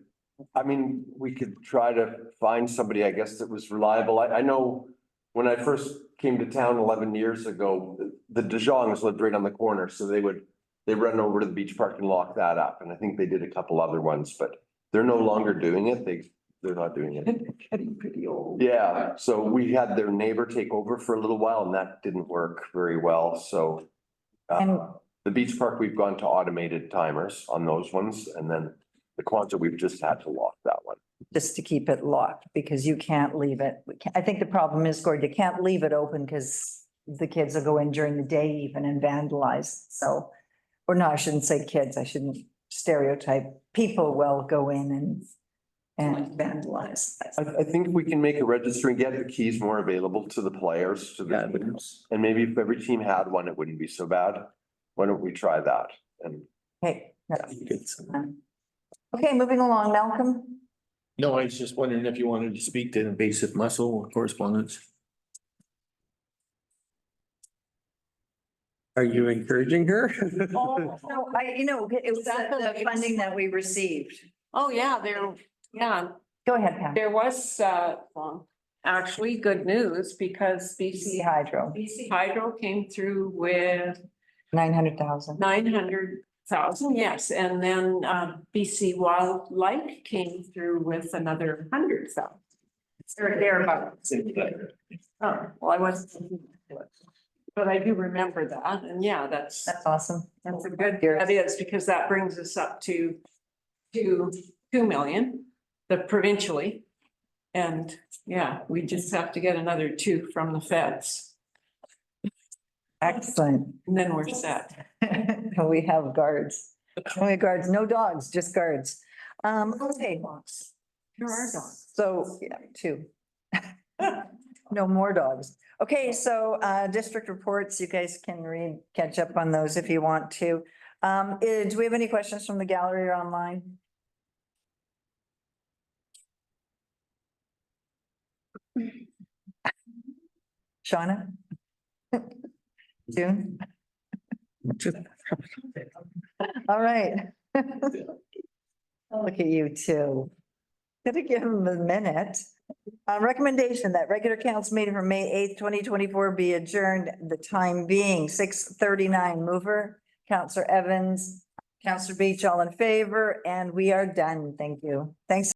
we could try to find somebody, I guess, that was reliable. I know when I first came to town 11 years ago, the De Jongs lived right on the corner, so they run over to the beach park and lock that up. And I think they did a couple other ones, but they're no longer doing it. They're not doing it. Getting pretty old. Yeah, so we had their neighbor take over for a little while and that didn't work very well, so. And- The beach park, we've gone to automated timers on those ones, and then the Quonset, we've just had to lock that one. Just to keep it locked because you can't leave it. I think the problem is, Gord, you can't leave it open because the kids will go in during the day even and vandalize. So, or no, I shouldn't say kids. I shouldn't stereotype. People will go in and vandalize. I think we can make a register and get the keys more available to the players, to the teams. And maybe if every team had one, it wouldn't be so bad. Why don't we try that? And Okay. Okay, moving along, Malcolm. No, I was just wondering if you wanted to speak to invasive mussel correspondence. Are you encouraging her? Oh, no, it was the funding that we received. Oh, yeah, Go ahead, Pam. there was, actually good news because BC Hydro, BC Hydro came through with 900,000. 900,000, yes, and then BC Wildlife came through with another 100,000. Or thereabouts. Oh, well, I wasn't. But I do remember that, and yeah, that's awesome. a good, that is, because that brings us up to 2 million, the provincially. And yeah, we just have to get another 2 from the feds, Excellent. and then we're set. We have guards. Only guards, no dogs, just guards. Okay. There are dogs. So, yeah, 2. No more dogs. Okay, so district reports, you guys can catch up on those if you want to. Do we have any questions from the gallery or online? Shauna? June? All right. Look at you two. Gotta give them a minute. Recommendation that regular council meeting for May 8th, 2024 be adjourned, the time being 6:39. Mover, Counselor Evans, Counselor Beach, all in favor, and we are done. Thank you. Thanks.